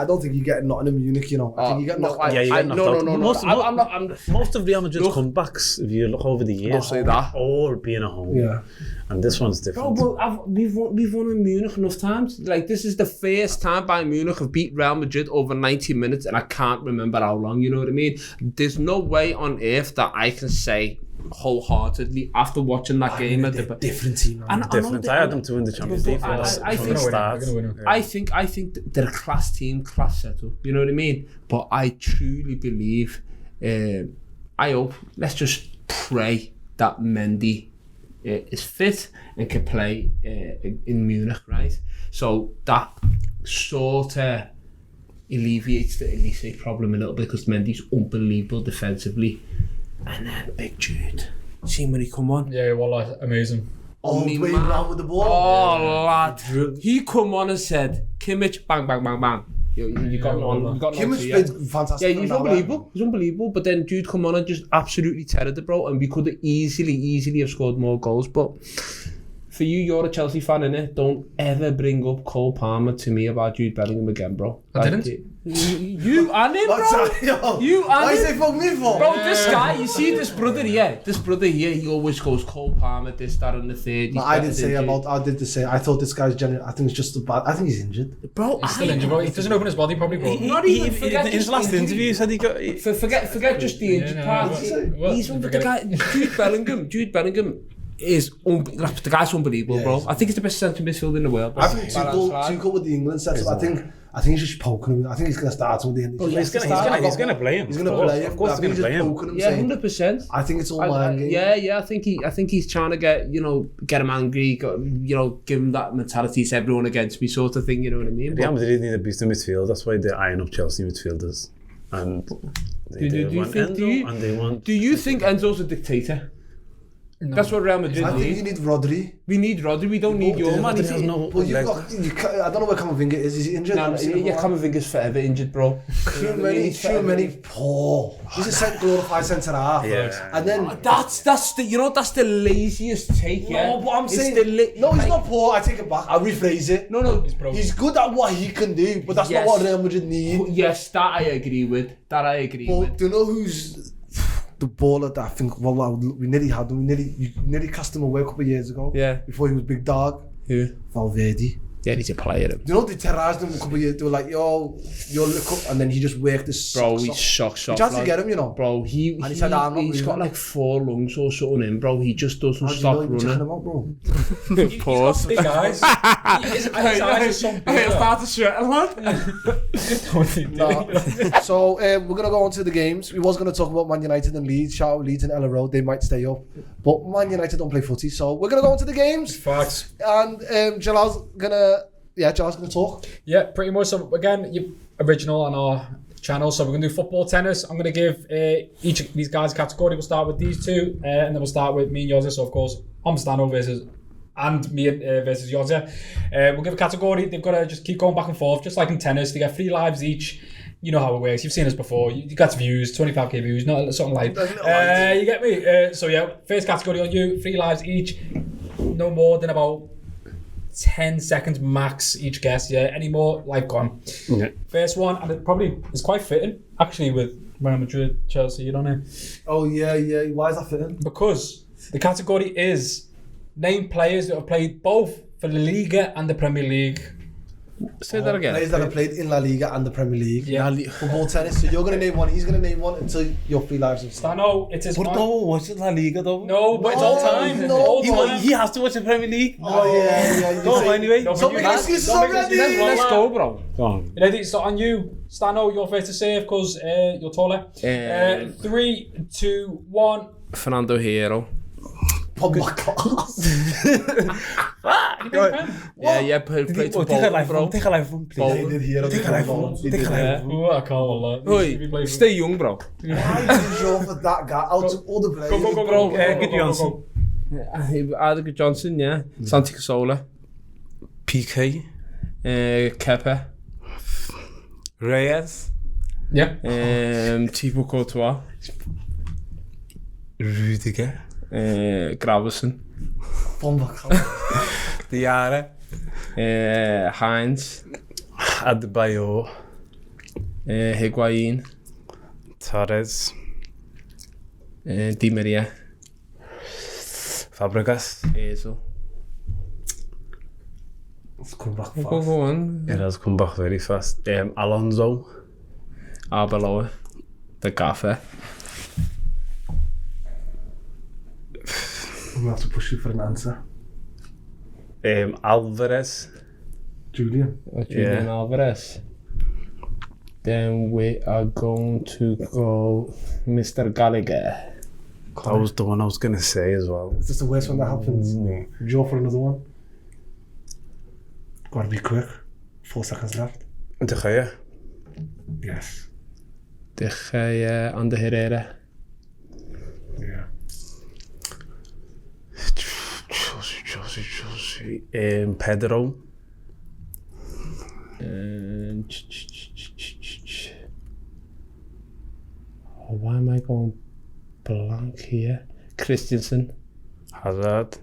[SPEAKER 3] don't think you get knocked in Munich, you know. I think you get knocked out.
[SPEAKER 5] Yeah, you get knocked out.
[SPEAKER 4] No.
[SPEAKER 5] Most of Real Madrid's comebacks, if you look over the years,
[SPEAKER 4] Don't say that.
[SPEAKER 5] all being at home.
[SPEAKER 3] Yeah.
[SPEAKER 5] And this one's different.
[SPEAKER 4] Bro, but we've won in Munich enough times. Like, this is the first time Bayern Munich have beat Real Madrid over 90 minutes, and I can't remember how long, you know what I mean? There's no way on earth that I can say wholeheartedly after watching that game at the
[SPEAKER 3] different team.
[SPEAKER 4] And
[SPEAKER 5] Different. I had them to win the Champions League
[SPEAKER 4] I
[SPEAKER 5] from
[SPEAKER 4] think
[SPEAKER 5] the start.
[SPEAKER 4] I think they're a class team, class setup. You know what I mean? But I truly believe. I hope. Let's just pray that Mendy is fit and can play in Munich, right? So that sort of alleviates the Elise problem a little bit because Mendy's unbelievable defensively. And then Big Jude, see when he come on.
[SPEAKER 2] Yeah, well, amazing.
[SPEAKER 3] All the way
[SPEAKER 4] man.
[SPEAKER 3] around with the ball.
[SPEAKER 4] Oh, lad. He come on and said, Kimmich, bang, bang, bang, bang. You got on.
[SPEAKER 3] Kimmich played fantastic.
[SPEAKER 4] Yeah, he's unbelievable. He's unbelievable. But then Jude come on and just absolutely teared it, bro. And we could have easily have scored more goals. But for you, you're a Chelsea fan, innit? Don't ever bring up Cole Palmer to me about Jude Bellingham again, bro.
[SPEAKER 2] I didn't.
[SPEAKER 4] You and him,
[SPEAKER 3] What's
[SPEAKER 4] bro.
[SPEAKER 3] that? Yo,
[SPEAKER 4] You and
[SPEAKER 3] why
[SPEAKER 4] him.
[SPEAKER 3] say fuck me for?
[SPEAKER 4] Bro, this guy, you see this brother here, he always goes Cole Palmer, this, that, and the third.
[SPEAKER 3] No, I did say I thought this guy's genuine. I think it's just I think he's injured.
[SPEAKER 4] Bro,
[SPEAKER 2] He's still injured, bro. He doesn't open his body, probably, bro.
[SPEAKER 4] Not even forget
[SPEAKER 5] In his last interview, he said he got.
[SPEAKER 4] Forget just the injured part. He's one with the guy. Jude Bellingham is the guy's unbelievable,
[SPEAKER 3] Yeah,
[SPEAKER 4] bro. I think he's the best centre midfielder in the world.
[SPEAKER 3] I think Tuchel with the England setup. I think he's just poking him. I think he's going to start him with the end.
[SPEAKER 5] He's going to play him.
[SPEAKER 3] He's going to play him.
[SPEAKER 5] Of course, he's going to play him.
[SPEAKER 4] Yeah, 100%.
[SPEAKER 3] I think it's all mind game.
[SPEAKER 4] Yeah. I think he's trying to get him angry. Give him that mentality. It's everyone against me sort of thing. You know what I mean?
[SPEAKER 5] Real Madrid need a boost in midfield. That's why they iron up Chelsea midfielders. And they want Enzo, and they want.
[SPEAKER 4] Do you think Enzo's a dictator? No. That's what Real Madrid
[SPEAKER 3] I think you need Rodri.
[SPEAKER 4] We need Rodri. We don't need your man.
[SPEAKER 5] Well,
[SPEAKER 3] I don't know where Camavinga is. Is he injured?
[SPEAKER 4] No, Camavinga's forever injured, bro.
[SPEAKER 3] Too many poor. He's a glorified centre half.
[SPEAKER 5] Yeah.
[SPEAKER 3] And then
[SPEAKER 4] that's the that's the laziest take.
[SPEAKER 3] No, but I'm saying he's not poor. I take it back. I'll rephrase it.
[SPEAKER 4] No,
[SPEAKER 3] he's good at what he can do, but that's not what Real Madrid need.
[SPEAKER 4] Yes, that I agree with.
[SPEAKER 3] But do you know who's the baller that I think? Well, we nearly had him. You nearly cast him away a couple of years ago.
[SPEAKER 4] Yeah.
[SPEAKER 3] Before he was big dog.
[SPEAKER 4] Who?
[SPEAKER 3] Valverde.
[SPEAKER 4] Yeah, he's a player.
[SPEAKER 3] Do you know they terrorised him a couple of years? They were like, "Yo, you're look up," and then he just worked this.
[SPEAKER 4] Bro, he's shock.
[SPEAKER 3] He tried to get him, you know.
[SPEAKER 4] Bro, he's got like 4 lungs or something in, bro. He just doesn't stop running.
[SPEAKER 3] Him out, bro.
[SPEAKER 4] Pause.
[SPEAKER 2] Big eyes. His eyes are so big.
[SPEAKER 4] Hey, start to sweat a lot.
[SPEAKER 3] So we're gonna go on to the games. We was gonna talk about Man United and Leeds. Shout out Leeds and Ella Road. They might stay up, but Man United don't play footy. So we're gonna go on to the games.
[SPEAKER 2] Facts.
[SPEAKER 3] And Jalal's gonna talk.
[SPEAKER 2] Yeah, pretty much. So again, you original on our channel. So we're gonna do football, tennis. I'm gonna give each of these guys a category. We'll start with these two, and then we'll start with me and Yozza. So of course, I'm Stano versus Yozza. We'll give a category. They've got to just keep going back and forth, just like in tennis. They get 3 lives each. You know how it works. You've seen this before. You got views, 25k views, not something like. You get me. So yeah, first category on you. 3 lives each. No more than about 10 seconds max each guess. Yeah, any more, life gone.
[SPEAKER 5] Okay.
[SPEAKER 2] First one, and it probably is quite fitting actually with Real Madrid, Chelsea. You don't know.
[SPEAKER 3] Oh yeah. Why is that fitting?
[SPEAKER 2] Because the category is name players that have played both for La Liga and the Premier League.
[SPEAKER 4] Say that again.
[SPEAKER 3] Players that have played in La Liga and the Premier League.
[SPEAKER 2] Yeah.
[SPEAKER 3] Football, tennis. So you're gonna name one. He's gonna name one until your 3 lives have started.
[SPEAKER 2] No, it is.
[SPEAKER 5] But no, watch La Liga though.
[SPEAKER 2] No, but it's all time.
[SPEAKER 3] No,
[SPEAKER 2] All time.
[SPEAKER 5] He has to watch the Premier League.
[SPEAKER 3] Oh yeah.
[SPEAKER 5] Go on, anyway.
[SPEAKER 3] Don't make excuses already.
[SPEAKER 4] Let's go, bro.
[SPEAKER 5] Go on.
[SPEAKER 2] Ready? So on you, Stano, you're first to say, of course, you're taller. 3, 2, 1.
[SPEAKER 4] Fernando Hierro.
[SPEAKER 3] Oh my god.
[SPEAKER 4] Yeah, played to both, bro.
[SPEAKER 5] Take a live from, please.
[SPEAKER 3] He did hear.
[SPEAKER 5] Take a live from. Take a live from.
[SPEAKER 2] Ooh, I can't lie.
[SPEAKER 4] Oi, stay young, bro.
[SPEAKER 3] Why did you draw for that guy out of all the players?
[SPEAKER 2] Go.
[SPEAKER 4] Bro,
[SPEAKER 5] Good Johnson.
[SPEAKER 4] Adiga Johnson, yeah. Santi Cazorla.
[SPEAKER 5] PK.
[SPEAKER 4] Kepa.
[SPEAKER 5] Reyes.
[SPEAKER 2] Yeah.
[SPEAKER 4] Thibaut Courtois.
[SPEAKER 5] Rudiger.
[SPEAKER 4] Graversen.
[SPEAKER 3] Van Bak.
[SPEAKER 5] Diarra.
[SPEAKER 4] Heinz.
[SPEAKER 5] Adebayor.
[SPEAKER 4] Higuain.
[SPEAKER 5] Torres.
[SPEAKER 4] Di Maria.
[SPEAKER 5] Fabregas.
[SPEAKER 4] Ezel.
[SPEAKER 3] Let's come back
[SPEAKER 4] Go
[SPEAKER 3] fast.
[SPEAKER 4] on.
[SPEAKER 5] It has come back very fast. Alonso.
[SPEAKER 4] Arbeloa. De Café.
[SPEAKER 3] I'm gonna have to push you for an answer.
[SPEAKER 5] Alvarez.
[SPEAKER 3] Julian.
[SPEAKER 4] Julian Alvarez. Then we are going to go Mr. Gallagher.
[SPEAKER 5] That was the one I was going to say as well.
[SPEAKER 3] Is this the worst one that happens?
[SPEAKER 5] No.
[SPEAKER 3] Would you go for another one? Gotta be quick. 4 seconds left.
[SPEAKER 5] De Gea.
[SPEAKER 3] Yes.
[SPEAKER 4] De Gea and de Herrera.
[SPEAKER 3] Yeah.
[SPEAKER 5] Chelsea. Pedro.
[SPEAKER 4] Why am I going blank here? Christensen.
[SPEAKER 5] Hazard.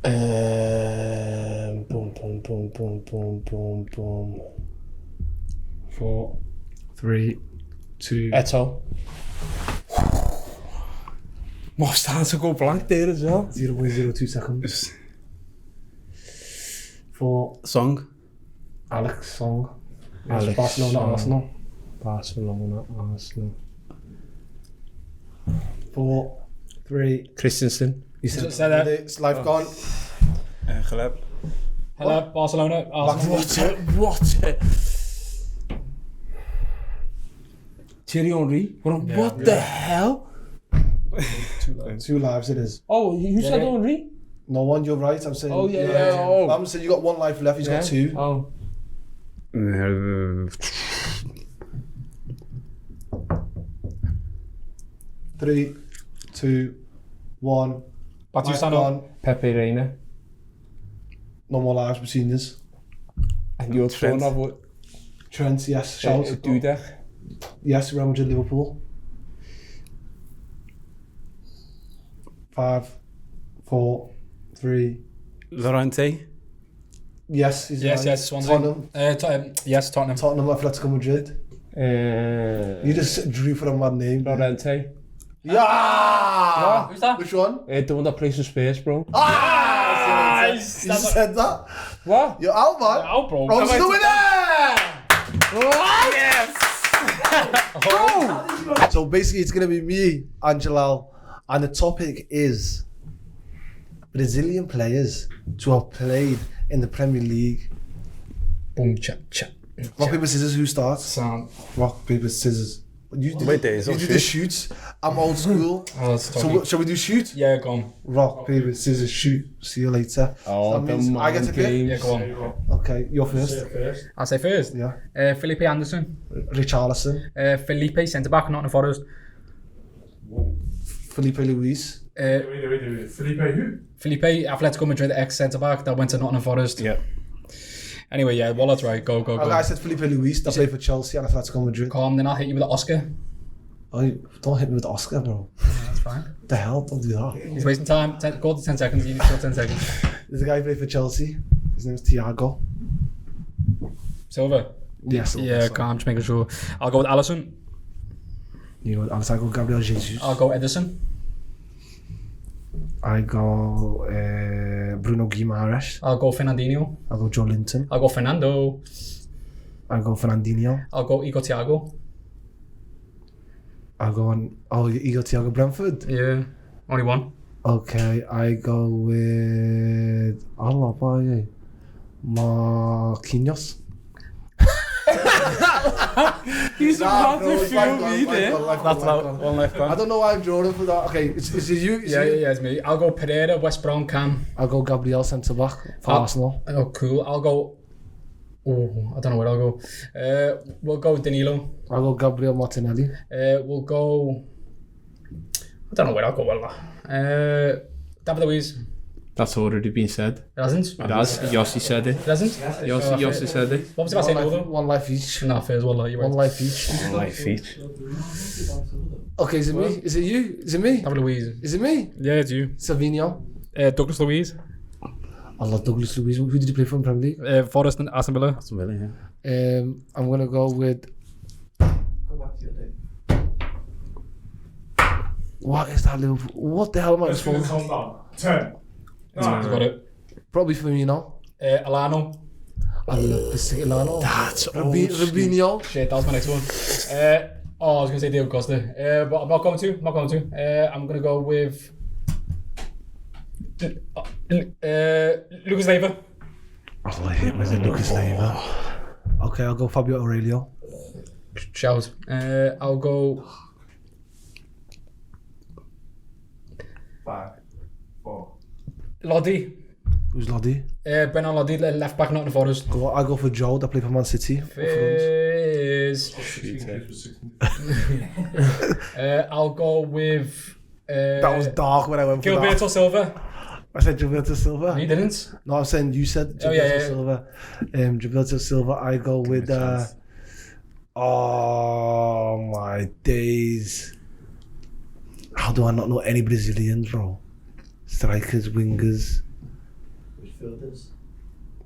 [SPEAKER 4] Boom, boom, boom, boom, boom, boom, boom.
[SPEAKER 3] 4, 3, 2.
[SPEAKER 4] Eto. Maar staan ze go blank there as well?
[SPEAKER 3] 0.02 seconds. 4.
[SPEAKER 5] Song.
[SPEAKER 3] Alex Song. Yes,
[SPEAKER 4] Alex
[SPEAKER 3] Barcelona,
[SPEAKER 4] Song.
[SPEAKER 3] Arsenal.
[SPEAKER 4] Barcelona, Arsenal.
[SPEAKER 3] 4, 3.
[SPEAKER 4] Christensen.
[SPEAKER 3] You said
[SPEAKER 2] Say that.
[SPEAKER 3] it's life gone.
[SPEAKER 5] Gelab.
[SPEAKER 2] Hello, Barcelona. Arsenal.
[SPEAKER 4] What? Thierry Henry? What the hell?
[SPEAKER 3] 2 lives it is.
[SPEAKER 4] Oh, you said
[SPEAKER 2] Yeah.
[SPEAKER 4] Henry?
[SPEAKER 3] No one, you're right. I'm saying.
[SPEAKER 4] Oh, yeah. Oh.
[SPEAKER 3] I'm saying you got 1 life left. He's got 2.
[SPEAKER 4] Oh.
[SPEAKER 3] 3, 2, 1.
[SPEAKER 2] Batistano.
[SPEAKER 4] Pepe Reina.
[SPEAKER 3] No more lives between us.
[SPEAKER 4] En die had
[SPEAKER 5] Trent.
[SPEAKER 4] gewoon af
[SPEAKER 3] Trent, yes. Shout.
[SPEAKER 4] Duda.
[SPEAKER 3] Yes, Real Madrid, Liverpool. 5, 4, 3.
[SPEAKER 5] Lorente.
[SPEAKER 3] Yes, he's
[SPEAKER 2] Yes,
[SPEAKER 3] right.
[SPEAKER 2] yes, Swansea.
[SPEAKER 3] Tottenham.
[SPEAKER 2] Yes, Tottenham.
[SPEAKER 3] Tottenham, Atletico Madrid. You just drew for a mad name.
[SPEAKER 4] Lorente.
[SPEAKER 3] Yeah!
[SPEAKER 2] Who's that?
[SPEAKER 3] Which one?
[SPEAKER 4] The one that plays for Space, bro.
[SPEAKER 3] You just said that.
[SPEAKER 4] What?
[SPEAKER 3] You're out, man.
[SPEAKER 2] Oh, bro.
[SPEAKER 3] Bro's the winner!
[SPEAKER 4] Yes!
[SPEAKER 3] So basically, it's going to be me, Angelo, and the topic is Brazilian players to have played in the Premier League.
[SPEAKER 2] Boom, cha, cha.
[SPEAKER 3] Rock, paper, scissors, who starts?
[SPEAKER 2] Sound.
[SPEAKER 3] Rock, paper, scissors. You do,
[SPEAKER 5] Wait, there is
[SPEAKER 3] you
[SPEAKER 5] no
[SPEAKER 3] do the shoots. I'm old school.
[SPEAKER 2] Oh, it's
[SPEAKER 3] So
[SPEAKER 2] Tottenham.
[SPEAKER 3] shall we do shoot?
[SPEAKER 2] Yeah, go on.
[SPEAKER 3] Rock, paper, scissors, shoot. See you later.
[SPEAKER 4] Oh,
[SPEAKER 3] That means I get to pick?
[SPEAKER 2] Yeah, go
[SPEAKER 6] There
[SPEAKER 2] on.
[SPEAKER 6] you go.
[SPEAKER 3] Okay, you're first.
[SPEAKER 6] Say it first.
[SPEAKER 2] I'll say first.
[SPEAKER 3] Yeah.
[SPEAKER 2] Felipe Anderson.
[SPEAKER 3] Richarlison.
[SPEAKER 2] Felipe, centre-back, Nottingham Forest.
[SPEAKER 3] Felipe Luis.
[SPEAKER 6] Wait. Felipe who?
[SPEAKER 2] Felipe, Atletico Madrid, ex-centre-back that went to Nottingham Forest.
[SPEAKER 5] Yeah.
[SPEAKER 2] Anyway, yeah, well, that's right. Go.
[SPEAKER 3] I said Felipe Luis that played for Chelsea and Atletico Madrid.
[SPEAKER 2] Calm, then I'll hit you with an Oscar.
[SPEAKER 3] Oh, don't hit me with Oscar, bro.
[SPEAKER 2] That's fine.
[SPEAKER 3] What the hell? Don't do that.
[SPEAKER 2] He's wasting time. Go to 10 seconds. You need to go 10 seconds.
[SPEAKER 3] There's a guy who played for Chelsea. His name's Thiago.
[SPEAKER 2] Silver.
[SPEAKER 3] Yes.
[SPEAKER 2] Yeah, calm, just making sure. I'll go with Alisson.
[SPEAKER 3] You know, I'll go Gabriel Jesus.
[SPEAKER 2] I'll go Edison.
[SPEAKER 3] I go Bruno Guimaraes.
[SPEAKER 2] I'll go Fernandinho.
[SPEAKER 3] I'll go Joe Linton.
[SPEAKER 2] I'll go Fernando.
[SPEAKER 3] I'll go Fernandinho.
[SPEAKER 2] I'll go Igor Thiago.
[SPEAKER 3] I'll go on. Oh, you got Thiago Brentford.
[SPEAKER 2] Yeah, only one.
[SPEAKER 3] Okay, I go with. Allah, boy. Marquinhos.
[SPEAKER 4] He's
[SPEAKER 3] Nah,
[SPEAKER 4] about
[SPEAKER 3] bro,
[SPEAKER 4] to
[SPEAKER 3] it's
[SPEAKER 4] feel
[SPEAKER 3] life
[SPEAKER 4] me
[SPEAKER 3] gone,
[SPEAKER 4] there.
[SPEAKER 3] life
[SPEAKER 5] That's
[SPEAKER 3] gone.
[SPEAKER 5] not one left
[SPEAKER 3] I
[SPEAKER 5] gone.
[SPEAKER 3] don't know why I'm drawing for that. Okay, is it you? Is
[SPEAKER 2] Yeah,
[SPEAKER 3] it you?
[SPEAKER 2] it's me. I'll go Pereira, West Brom, Cam.
[SPEAKER 3] I'll go Gabriel centre back for Arsenal.
[SPEAKER 2] Oh, cool. I'll go. Oh, I don't know where I'll go. We'll go Danilo.
[SPEAKER 3] I'll go Gabriel Martinelli.
[SPEAKER 2] We'll go. I don't know where I'll go. David Luiz.
[SPEAKER 4] That's already been said.
[SPEAKER 2] It hasn't.
[SPEAKER 4] It has. Yossi said it.
[SPEAKER 2] It hasn't.
[SPEAKER 4] Yossi said it.
[SPEAKER 2] What was if I say no though?
[SPEAKER 3] One life each.
[SPEAKER 2] Nah, fair as well. You're right.
[SPEAKER 3] One life each.
[SPEAKER 5] One life each.
[SPEAKER 3] Okay, is it me? Is it you? Is it me?
[SPEAKER 2] Have a Louise.
[SPEAKER 3] Is it me?
[SPEAKER 2] Yeah, it's you.
[SPEAKER 3] Savinho.
[SPEAKER 2] Douglas Louise.
[SPEAKER 3] I love Douglas Luiz. Who did you play for in Premier League?
[SPEAKER 2] Forest and Aston Villa.
[SPEAKER 5] That's really, yeah.
[SPEAKER 3] I'm gonna go with. What is that Liverpool? What the hell am I
[SPEAKER 6] Let's finish
[SPEAKER 3] supposed?
[SPEAKER 6] on down. 10.
[SPEAKER 2] He's got it.
[SPEAKER 3] Probably for me, you know.
[SPEAKER 2] Alano.
[SPEAKER 3] I love this Lano.
[SPEAKER 5] That's
[SPEAKER 3] Rubinho.
[SPEAKER 2] Shit, that was my next one. I was going to say Diego Costa, but I'm not going to. I'm going to go with Lucas Leiva.
[SPEAKER 3] Oh, I hate with Lucas Leiva. Okay, I'll go Fabio Aurelio.
[SPEAKER 2] Shout. I'll go
[SPEAKER 6] 5, 4.
[SPEAKER 2] Lodi.
[SPEAKER 3] Who's Lodi?
[SPEAKER 2] Brennan Lodi, left back, Nottingham Forest.
[SPEAKER 3] I go for Joe that played for Man City.
[SPEAKER 2] Fizz. I'll go with.
[SPEAKER 3] That was dark when I went for
[SPEAKER 2] Gilberto
[SPEAKER 3] that.
[SPEAKER 2] Silva.
[SPEAKER 3] I said Gilberto Silva.
[SPEAKER 2] You didn't?
[SPEAKER 3] No, I'm saying you said Gilberto
[SPEAKER 2] yeah.
[SPEAKER 3] Silva. Gilberto Silva. I go with. Oh my days! How do I not know any Brazilians, bro? Strikers, wingers.
[SPEAKER 1] Midfielders.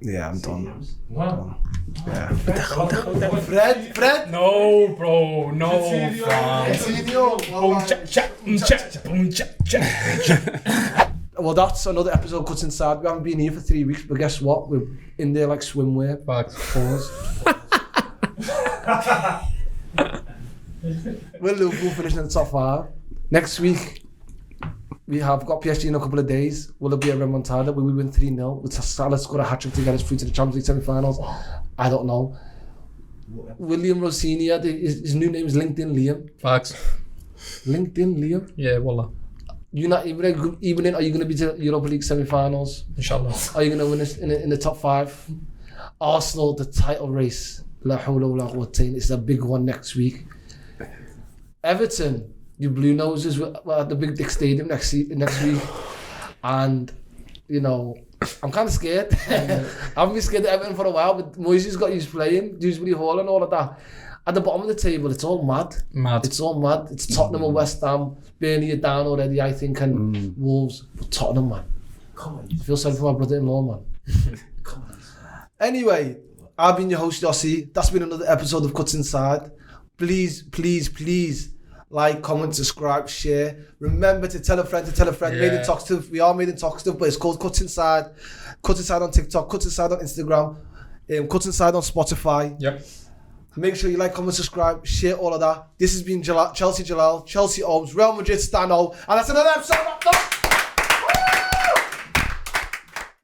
[SPEAKER 3] Yeah, I'm done.
[SPEAKER 6] What?
[SPEAKER 3] Yeah.
[SPEAKER 6] Fred.
[SPEAKER 3] Fred.
[SPEAKER 2] No, bro. No.
[SPEAKER 3] Well, that's another episode of Cutz Inside. We haven't been here for 3 weeks, but guess what? We're in there like swimwear. Pause. Will Liverpool finishing in the top 5? Next week, we have got PSG in a couple of days. Will it be a remontada? Will we win 3-0? With Salah score a hat-trick to get us through to the Champions League semi-finals? I don't know. William Rosinia, his new name is LinkedIn Liam.
[SPEAKER 2] Facts.
[SPEAKER 3] LinkedIn Liam?
[SPEAKER 2] Yeah, wallah.
[SPEAKER 3] You're not even in. Are you going to be to Europa League semi-finals?
[SPEAKER 2] Inshallah.
[SPEAKER 3] Are you going to win this in the top 5? Arsenal, the title race. La hawla wa la quwwata. It's a big one next week. Everton, you blue noses at the Big Dick Stadium next week. And, you know, I'm kind of scared. I've been scared of Everton for a while, but Moisey's got used playing, Dewsbury Hall and all of that. At the bottom of the table, it's all mad. It's all mad. It's Tottenham and West Ham. Burnley are down already, I think, and Wolves. But Tottenham, man. Come on. I feel sorry for my brother-in-law, man. Come on. Anyway, I've been your host, Yossi. That's been another episode of Cutz Inside. Please, like, comment, subscribe, share. Remember to tell a friend.
[SPEAKER 2] Yeah.
[SPEAKER 3] Made in Talkative. We are Made in Talkative, but it's called Cutz Inside. Cutz Inside on TikTok. Cutz Inside on Instagram. Cutz Inside on Spotify.
[SPEAKER 2] Yep.
[SPEAKER 3] Make sure you like, comment, subscribe, share all of that. This has been Chelsea Jalal, Chelsea Ohms, Real Madrid Stano, and that's another episode.